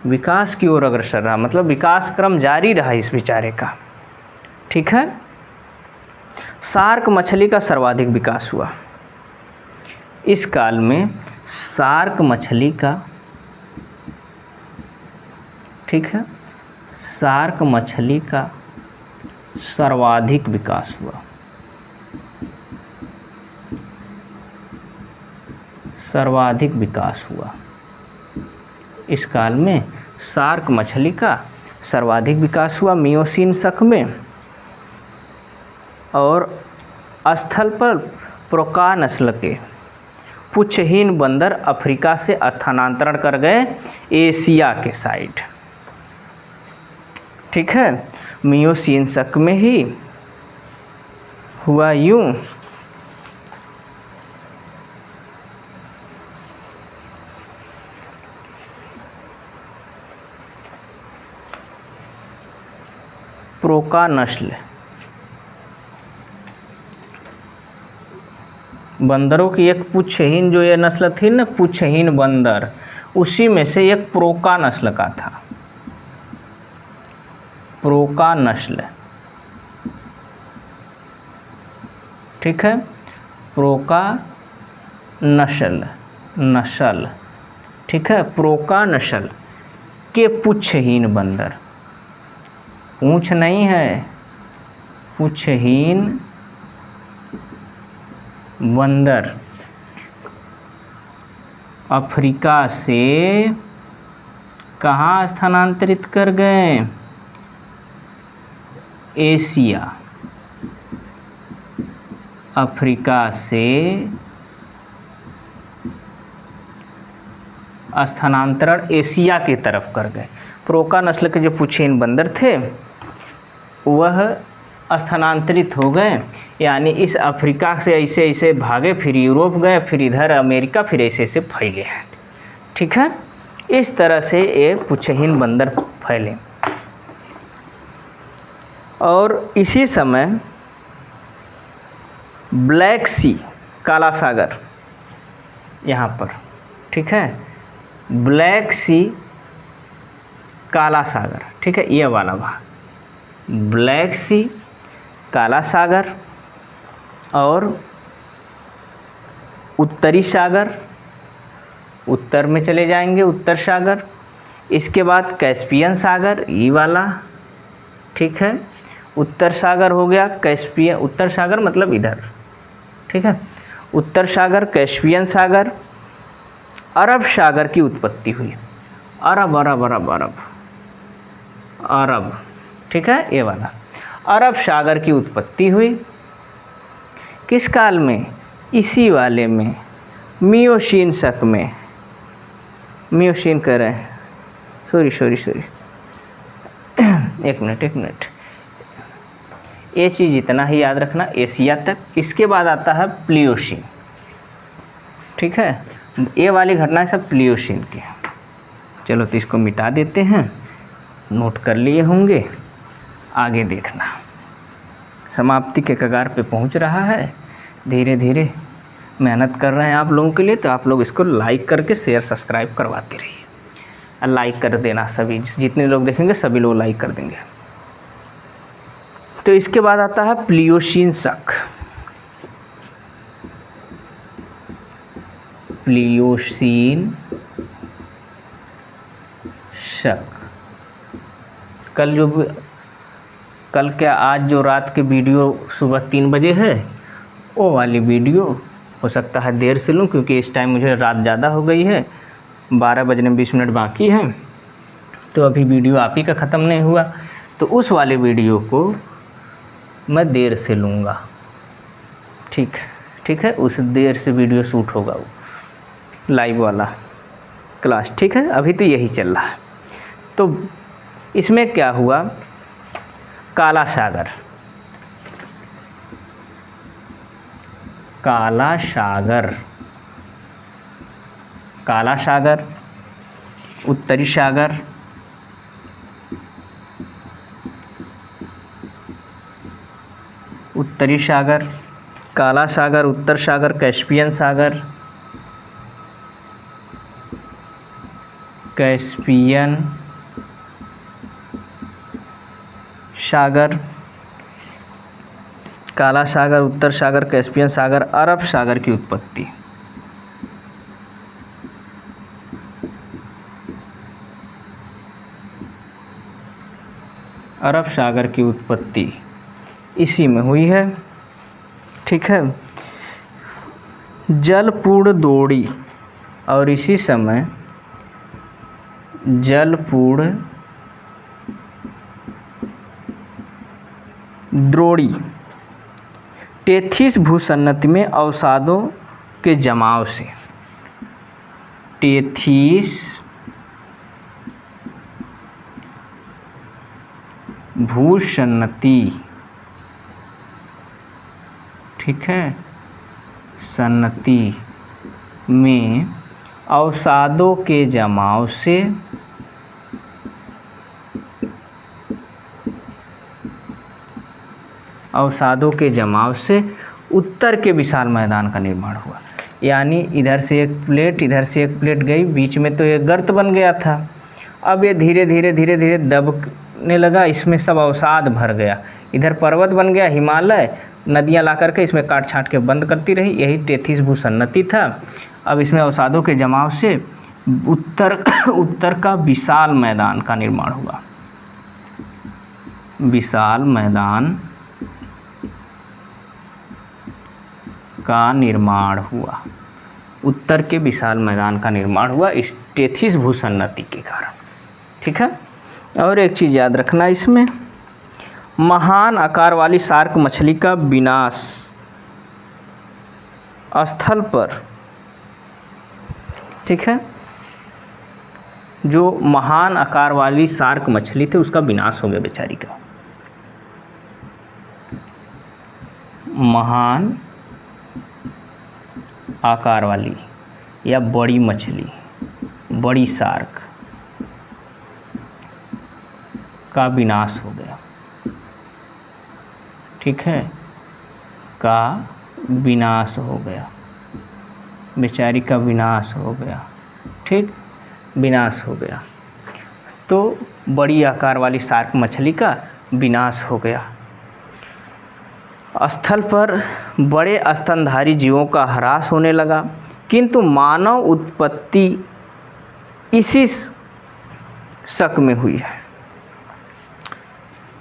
विकास की ओर अग्रसर रहा मतलब विकास क्रम जारी रहा इस बेचारे का। ठीक है, शार्क मछली का सर्वाधिक विकास हुआ। इस काल में शार्क मछली का, ठीक है, शार्क मछली का सर्वाधिक विकास हुआ। सर्वाधिक विकास हुआ। इस काल में शार्क मछली का सर्वाधिक विकास हुआ मियोसीन शक में, और स्थल पर प्रोका नस्ल के पुच्छहीन बंदर अफ्रीका से स्थानांतरण कर गए एशिया के साइड। ठीक है, मियोसीन शक में ही हुआ यूं। प्रोका नस्ल बंदरों की एक पुच्छहीन, जो ये नस्ल थी ना पुच्छहीन बंदर, उसी में से एक प्रोका नस्ल का था। प्रोका नस्ल, ठीक है, प्रोका नस्ल, ठीक है, प्रोका नस्ल के पुच्छहीन बंदर, पूंछ नहीं है, पुच्छहीन बंदर अफ्रीका से कहाँ स्थानांतरित कर गए? एशिया। अफ्रीका से स्थानांतरण एशिया की तरफ कर गए। प्रोका नस्ल के जो पुच्छहीन बंदर थे वह स्थानांतरित हो गए, यानी इस अफ्रीका से ऐसे ऐसे भागे, फिर यूरोप गए, फिर इधर अमेरिका, फिर ऐसे ऐसे फैले हैं। ठीक है, इस तरह से ये पुच्छहीन बंदर फैले। और इसी समय ब्लैक सी, काला सागर यहाँ पर, ठीक है, ब्लैक सी काला सागर, ठीक है, ये वाला भाग ब्लैक सी काला सागर और उत्तरी सागर, उत्तर में चले जाएंगे उत्तर सागर, इसके बाद कैस्पियन सागर, ये वाला, ठीक है, उत्तर सागर हो गया, कैस्पियन, उत्तर सागर मतलब इधर, ठीक है, उत्तर सागर, कैस्पियन सागर, अरब सागर की उत्पत्ति हुई। अरब अरब अरब अरब अरब, ठीक है, ये वाला अरब सागर की उत्पत्ति हुई। किस काल में? इसी वाले में, मियोसीन शक में, मियोसीन कह रहे हैं, सॉरी एक मिनट, ये चीज़ इतना ही याद रखना, एशिया तक। इसके बाद आता है प्लियोसीन, ठीक है, ये वाली घटनाएं सब प्लियोसीन की। चलो तो इसको मिटा देते हैं, नोट कर लिए होंगे, आगे देखना। समाप्ति के कगार पे पहुंच रहा है, धीरे धीरे मेहनत कर रहे हैं आप लोगों के लिए, तो आप लोग इसको लाइक करके शेयर सब्सक्राइब करवाते रहिए, और लाइक कर देना, सभी जितने लोग देखेंगे सभी लोग लाइक कर देंगे। तो इसके बाद आता है प्लियोसीन शक। प्लियोसीन शक, कल क्या आज जो रात के वीडियो सुबह 3 बजे है, वो वाली वीडियो हो सकता है देर से लूँ, क्योंकि इस टाइम मुझे रात ज़्यादा हो गई है, 12 बजने 20 मिनट बाकी हैं, तो अभी वीडियो आप ही का ख़त्म नहीं हुआ, तो उस वाले वीडियो को मैं देर से लूँगा। ठीक है, उस देर से वीडियो शूट होगा वो लाइव वाला क्लास, ठीक है। अभी तो यही चल रहा है। तो इसमें क्या हुआ, काला सागर, काला सागर, काला सागर, उत्तरी सागर, उत्तरी सागर, काला सागर, उत्तर सागर, कैस्पियन सागर, कैस्पियन सागर, काला सागर, उत्तर सागर, कैस्पियन सागर, अरब सागर की उत्पत्ति। अरब सागर की उत्पत्ति इसी में हुई है। ठीक है, जलपूर्ण द्रोणी और इसी समय जलपूर्ण द्रोणी टेथिस भूसन्नति में अवसादों के जमाव से, टेथिस भूसन्नति, ठीक है, सन्नति में अवसादों के जमाव से उत्तर के विशाल मैदान का निर्माण हुआ। यानी इधर से एक प्लेट गई, बीच में तो एक गर्त बन गया था। अब ये धीरे धीरे दबने लगा, इसमें सब अवसाद भर गया। इधर पर्वत बन गया, हिमालय, नदियां ला करके इसमें काट छाट के बंद करती रही। यही टेथिस भूसन्नति था। अब इसमें अवसादों के जमाव से उत्तर का विशाल मैदान का निर्माण हुआ। विशाल मैदान का निर्माण हुआ, उत्तर के विशाल मैदान का निर्माण हुआ इस टेथिस भूसन्नति के कारण। ठीक है, और एक चीज़ याद रखना इसमें, महान आकार वाली शार्क मछली का विनाश स्थल पर, ठीक है, जो महान आकार वाली शार्क मछली थी उसका विनाश हो गया बेचारी का। महान आकार वाली या बड़ी मछली, बड़ी शार्क का विनाश हो गया। ठीक है, का विनाश हो गया, बेचारी का विनाश हो गया। ठीक, विनाश हो गया, तो बड़ी आकार वाली शार्क मछली का विनाश हो गया। स्थल पर बड़े स्तनधारी जीवों का ह्रास होने लगा, किंतु मानव उत्पत्ति इसी शक में हुई है।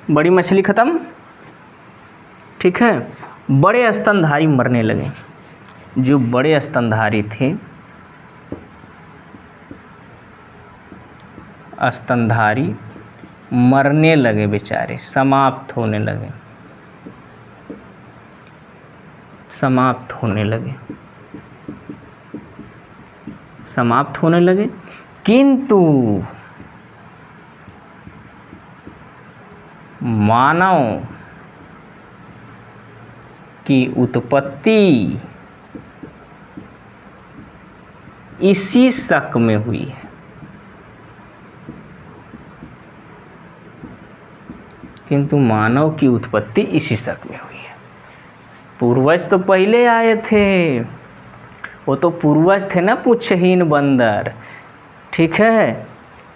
बड़ी मछली खत्म, ठीक है, बड़े स्तनधारी मरने लगे। जो बड़े स्तनधारी थे, स्तनधारी मरने लगे बेचारे, समाप्त होने लगे, समाप्त होने लगे। किंतु मानव की उत्पत्ति इसी शक में हुई है। किंतु मानव की उत्पत्ति इसी शक में हुई है। पूर्वज तो पहले आए थे, वो तो पूर्वज थे ना, पुच्छहीन बंदर। ठीक है,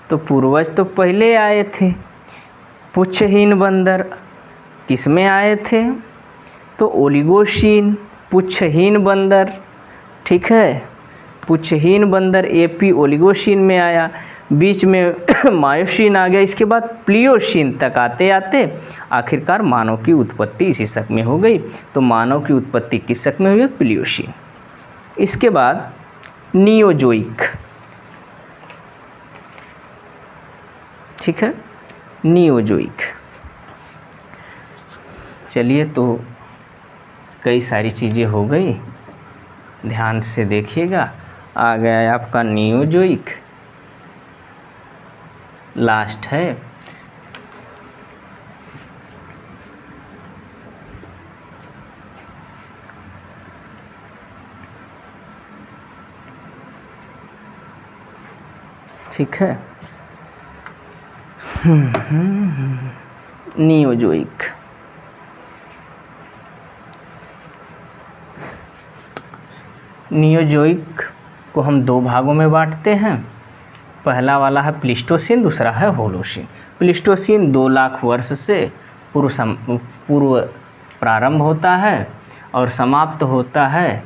तो पूर्वज तो पहले आए थे। पुच्छहीन बंदर किस में आए थे? तो ओलिगोशीन, पुच्छहीन बंदर। ठीक है, पुच्छहीन बंदर एपी ओलिगोशीन में आया, बीच में मायोशीन आ गया, इसके बाद प्लियोशीन तक आते आते आखिरकार मानव की उत्पत्ति इसी शक में हो गई। तो मानव की उत्पत्ति किस शक में हुई? प्लियोशीन। इसके बाद नियोजोइक। ठीक है, नियोजोइक। चलिए, तो कई सारी चीज़ें हो गई, ध्यान से देखिएगा। आ गया है आपका नियोजोइक, लास्ट है। ठीक है, नियोजोइक। नियोजोइक को हम दो भागों में बांटते हैं। पहला वाला है प्लीस्टोसीन, दूसरा है होलोसीन। प्लीस्टोसीन 2 लाख वर्ष से पूर्व प्रारंभ होता है और समाप्त होता है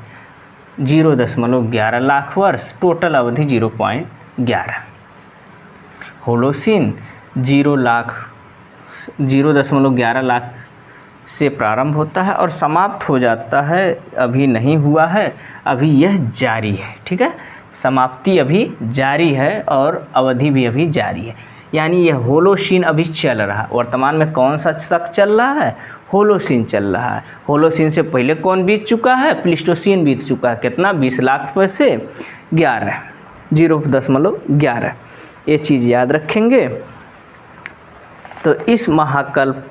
0.11 लाख वर्ष, टोटल अवधि 0.11। होलोसीन 0.11 लाख से प्रारंभ होता है और समाप्त हो जाता है, अभी नहीं हुआ है, अभी यह जारी है। ठीक है, समाप्ति अभी जारी है और अवधि भी अभी जारी है, यानी यह होलोसीन अभी चल रहा है। वर्तमान में कौन सा शक चल रहा है? होलोसीन चल रहा है। होलोसीन से पहले कौन बीत चुका है? प्लीस्टोसीन बीत चुका है। कितना? 20 लाख में से 11, 0.11। ये चीज़ याद रखेंगे। तो इस महाकल्प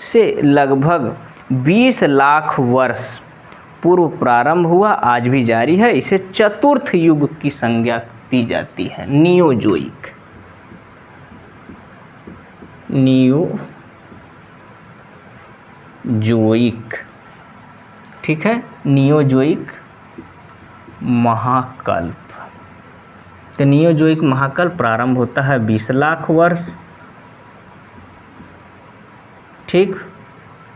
से लगभग 20 लाख वर्ष पूर्व प्रारंभ हुआ, आज भी जारी है। इसे चतुर्थ युग की संज्ञा दी जाती है, नियोजोइक। नियोजोइक, ठीक है, नियोजोइक महाकल्प। तो नियोजोइक महाकल्प प्रारंभ होता है 20 लाख वर्ष, ठीक,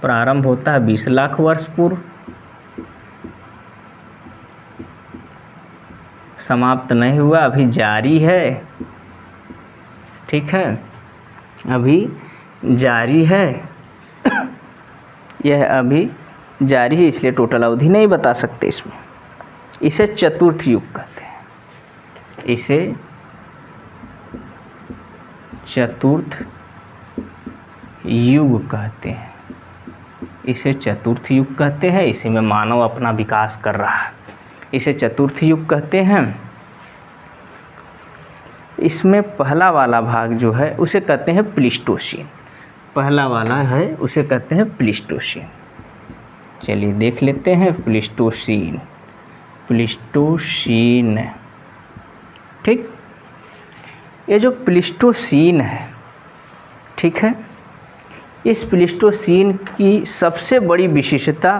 प्रारंभ होता है 20 लाख वर्ष पूर्व, समाप्त नहीं हुआ, अभी जारी है। ठीक है, अभी जारी है। यह अभी जारी है, इसलिए टोटल अवधि नहीं बता सकते इसमें। इसे चतुर्थ युग कहते हैं, इसे चतुर्थ युग कहते हैं, इसे चतुर्थ युग कहते हैं। इसी में मानव अपना विकास कर रहा है, इसे चतुर्थ युग कहते हैं। इसमें पहला वाला भाग जो है उसे कहते हैं प्लीस्टोसीन। पहला वाला है उसे कहते हैं प्लीस्टोसीन। चलिए देख लेते हैं प्लीस्टोसीन। प्लीस्टोसीन, ठीक, ये जो प्लीस्टोसीन है, ठीक है, इस प्लीस्टोसीन की सबसे बड़ी विशेषता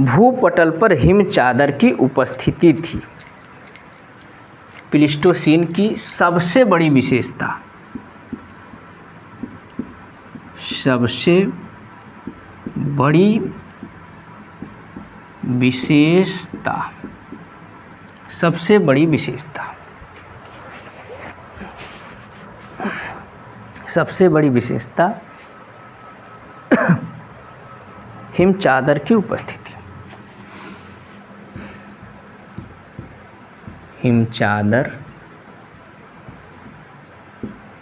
भूपटल पर हिम चादर की उपस्थिति थी। प्लीस्टोसीन की सबसे बड़ी विशेषता, सबसे बड़ी विशेषता, सबसे बड़ी विशेषता, सबसे बड़ी विशेषता हिम चादर की उपस्थिति, हिम चादर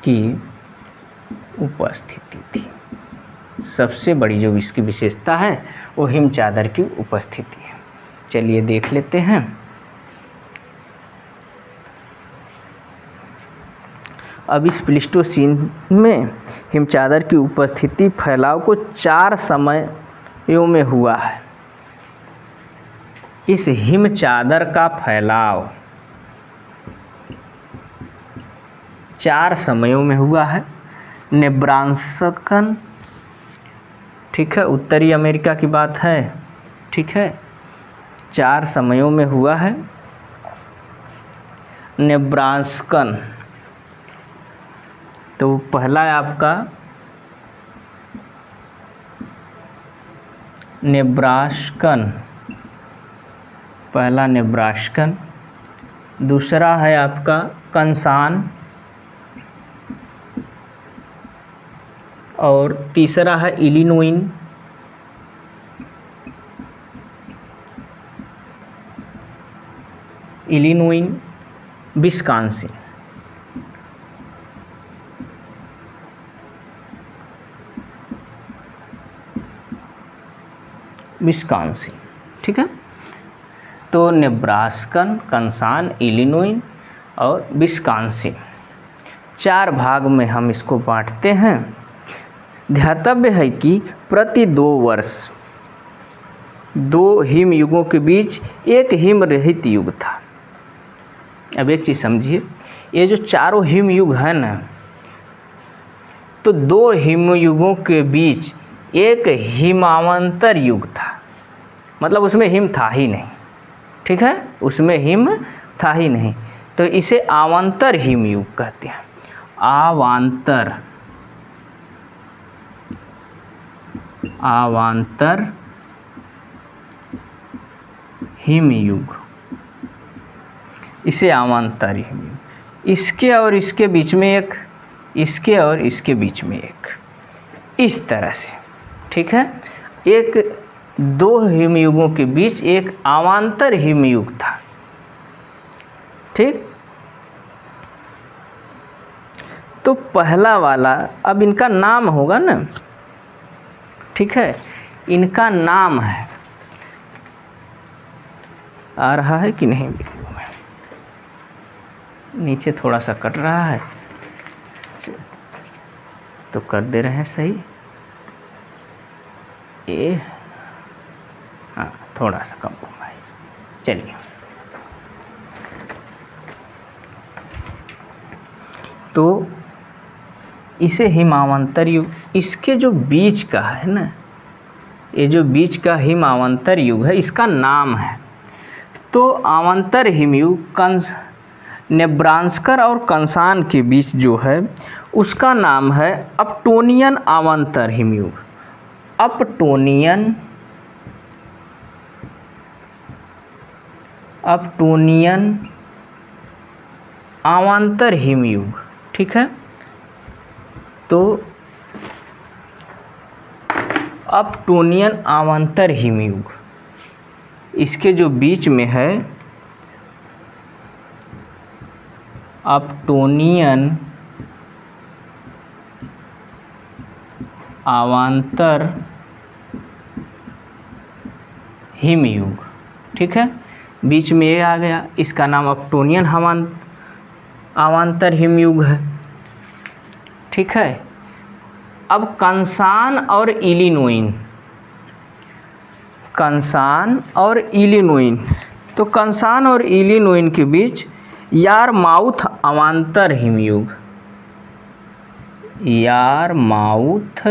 की उपस्थिति थी। सबसे बड़ी जो इसकी विशेषता है वो हिम चादर की उपस्थिति है। चलिए देख लेते हैं। अब इस प्लीस्टोसीन में हिम चादर की उपस्थिति फैलाव को 4 समयों में हुआ है। इस हिम चादर का फैलाव 4 समयों में हुआ है। नेब्रास्कन, ठीक है, उत्तरी अमेरिका की बात है, ठीक है, 4 समयों में हुआ है। नेब्रास्कन, तो पहला है आपका नेब्रास्कन, पहला नेब्रास्कन, दूसरा है आपका कंसान, और तीसरा है इलिनोइन, इलिनोइन, विस्कॉन्सिन। विस्कॉन्सिन, ठीक है। तो नेब्रास्कन, कंसान, इलिनोइन और विस्कॉन्सिन, 4 भाग में हम इसको बांटते हैं। ध्यातव्य है कि प्रति 2 वर्ष 2 हिम युगों के बीच एक हिम रहित युग था। अब एक चीज़ समझिए, ये जो चारों हिम युग है ना, तो 2 हिम युगों के बीच एक हिमावंतर युग था, मतलब उसमें हिम था ही नहीं, ठीक है, उसमें हिम था ही नहीं, तो इसे आवांतर हिम युग कहते हैं। आवांतर, आवांतर हिम युग, इसे आवांतर हिम युग। इसके और इसके बीच में एक, इसके और इसके बीच में एक, इस तरह से, ठीक है। एक दो हिमयुगों के बीच एक अवांतर हिमयुग था, ठीक। तो पहला वाला, अब इनका नाम होगा ना, ठीक है, इनका नाम है, आ रहा है कि नहीं वीडियो में, नीचे थोड़ा सा कट रहा है तो कर दे रहे हैं सही, ये हाँ थोड़ा सा कम्प्रोमाइज। चलिए, तो इसे हिमावंतर युग, इसके जो बीच का है ना, ये जो बीच का हिमावंतर युग है, इसका नाम है। तो अवांतर हिमयुग नेब्रास्का और कंसान के बीच जो है उसका नाम है अपटोनियन अवांतर हिमयुग। अपटोनियन अवांतर हिमयुग, ठीक है। तो अपटोनियन अवांतर हिमयुग, इसके जो बीच में है अपटोनियन अवांतर हिमयुग, ठीक है। बीच में ये आ गया, इसका नाम अपटोनियन अवांतर हिमयुग है, ठीक है। अब कंसान और इलिनोइन, तो कंसान और इलिनोइन के बीच यारमाउथ अवांतर हिमयुग, यारमाउथ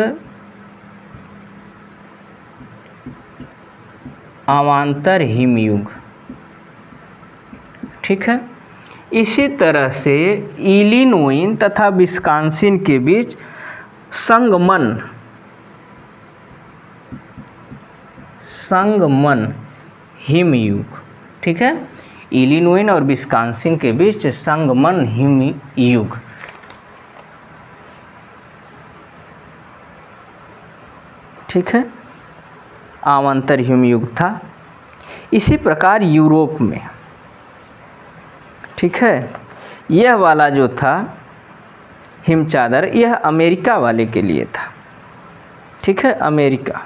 अवांतर हिमयुग, ठीक है। इसी तरह से इलिनोइन तथा विस्कॉन्सिन के बीच संगमन हिमयुग, ठीक है। इलिनोइन और विस्कॉन्सिन के बीच संगमन हिमयुग, ठीक है, अवांतर हिमयुग था। इसी प्रकार यूरोप में, ठीक है, यह वाला जो था हिमचादर, यह अमेरिका वाले के लिए था, ठीक है, अमेरिका।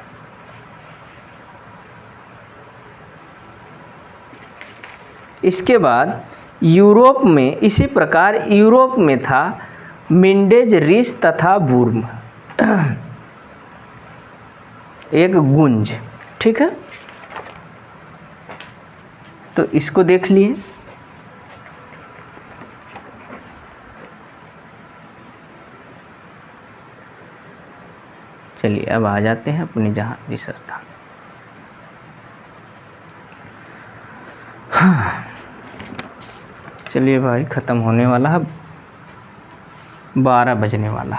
इसके बाद यूरोप में, इसी प्रकार यूरोप में था मिंडेज, रिस तथा बुर्म, एक गुंज, ठीक है। तो इसको देख लिए। चलिए अब आ जाते हैं अपने जहाँ जिस स्थान। हाँ चलिए भाई, ख़त्म होने वाला है, 12 बजने वाला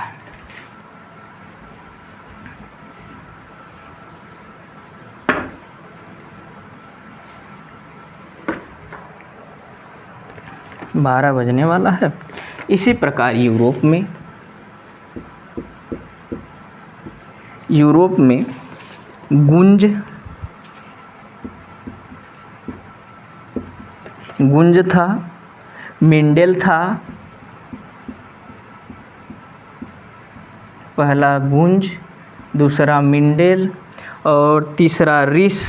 है। इसी प्रकार यूरोप में गुंज था, मिंडेल था, पहला गुंज, दूसरा मिंडेल और तीसरा रिस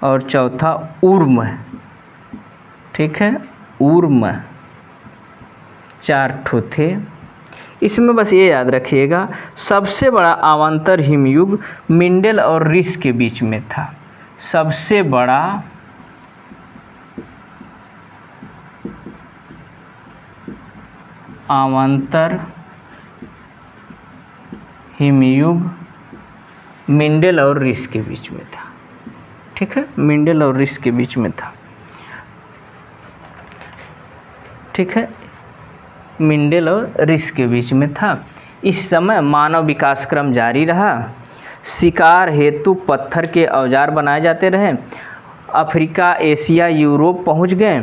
और चौथा उर्म, ठीक है, उर्म, 4 ठो थे। इसमें बस ये याद रखिएगा, सबसे बड़ा अवांतर हिमयुग मिंडेल और रिस के बीच में था। सबसे बड़ा अवांतर हिमयुग मिंडेल और रिस के बीच में था, ठीक है, मिंडेल और रिस के बीच में था, ठीक है, मिंडेल और रिस के बीच में था। इस समय मानव विकास क्रम जारी रहा, शिकार हेतु पत्थर के औजार बनाए जाते रहे, अफ्रीका, एशिया, यूरोप पहुंच गए।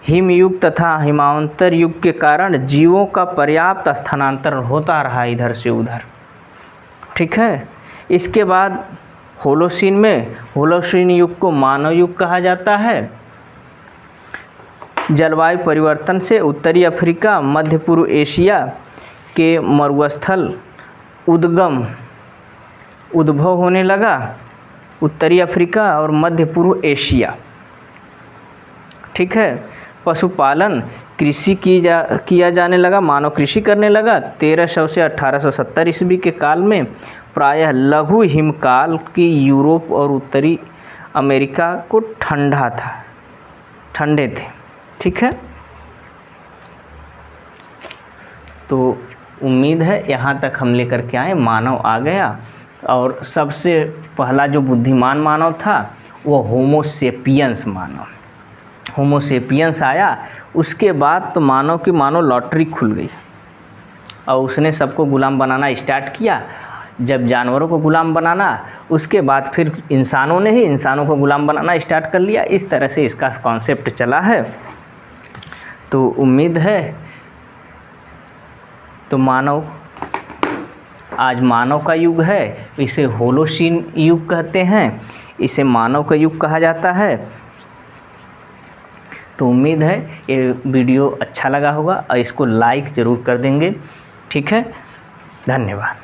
हिमयुग तथा हिमावंतर युग के कारण जीवों का पर्याप्त स्थानांतरण होता रहा इधर से उधर, ठीक है। इसके बाद होलोसीन में, होलोसीन युग को मानव युग कहा जाता है। जलवायु परिवर्तन से उत्तरी अफ्रीका, मध्य पूर्व एशिया के मरुस्थल उद्भव होने लगा। उत्तरी अफ्रीका और मध्य पूर्व एशिया, ठीक है। पशुपालन, कृषि किया जाने लगा, मानव कृषि करने लगा। 1300 से 1870 ईस्वी के काल में प्रायः लघु हिमकाल की यूरोप और उत्तरी अमेरिका को ठंडे थे, ठीक है। तो उम्मीद है यहाँ तक हम लेकर के आए, मानव आ गया। और सबसे पहला जो बुद्धिमान मानव था वो होमोसेपियंस मानव, होमोसेपियंस आया। उसके बाद तो मानव की लॉटरी खुल गई और उसने सबको गुलाम बनाना स्टार्ट किया। जब जानवरों को गुलाम बनाना, उसके बाद फिर इंसानों ने ही इंसानों को गुलाम बनाना स्टार्ट कर लिया। इस तरह से इसका कॉन्सेप्ट चला है। तो उम्मीद है तो आज मानव का युग है, इसे होलोसीन युग कहते हैं, इसे मानव का युग कहा जाता है। तो उम्मीद है ये वीडियो अच्छा लगा होगा और इसको लाइक ज़रूर कर देंगे, ठीक है। धन्यवाद।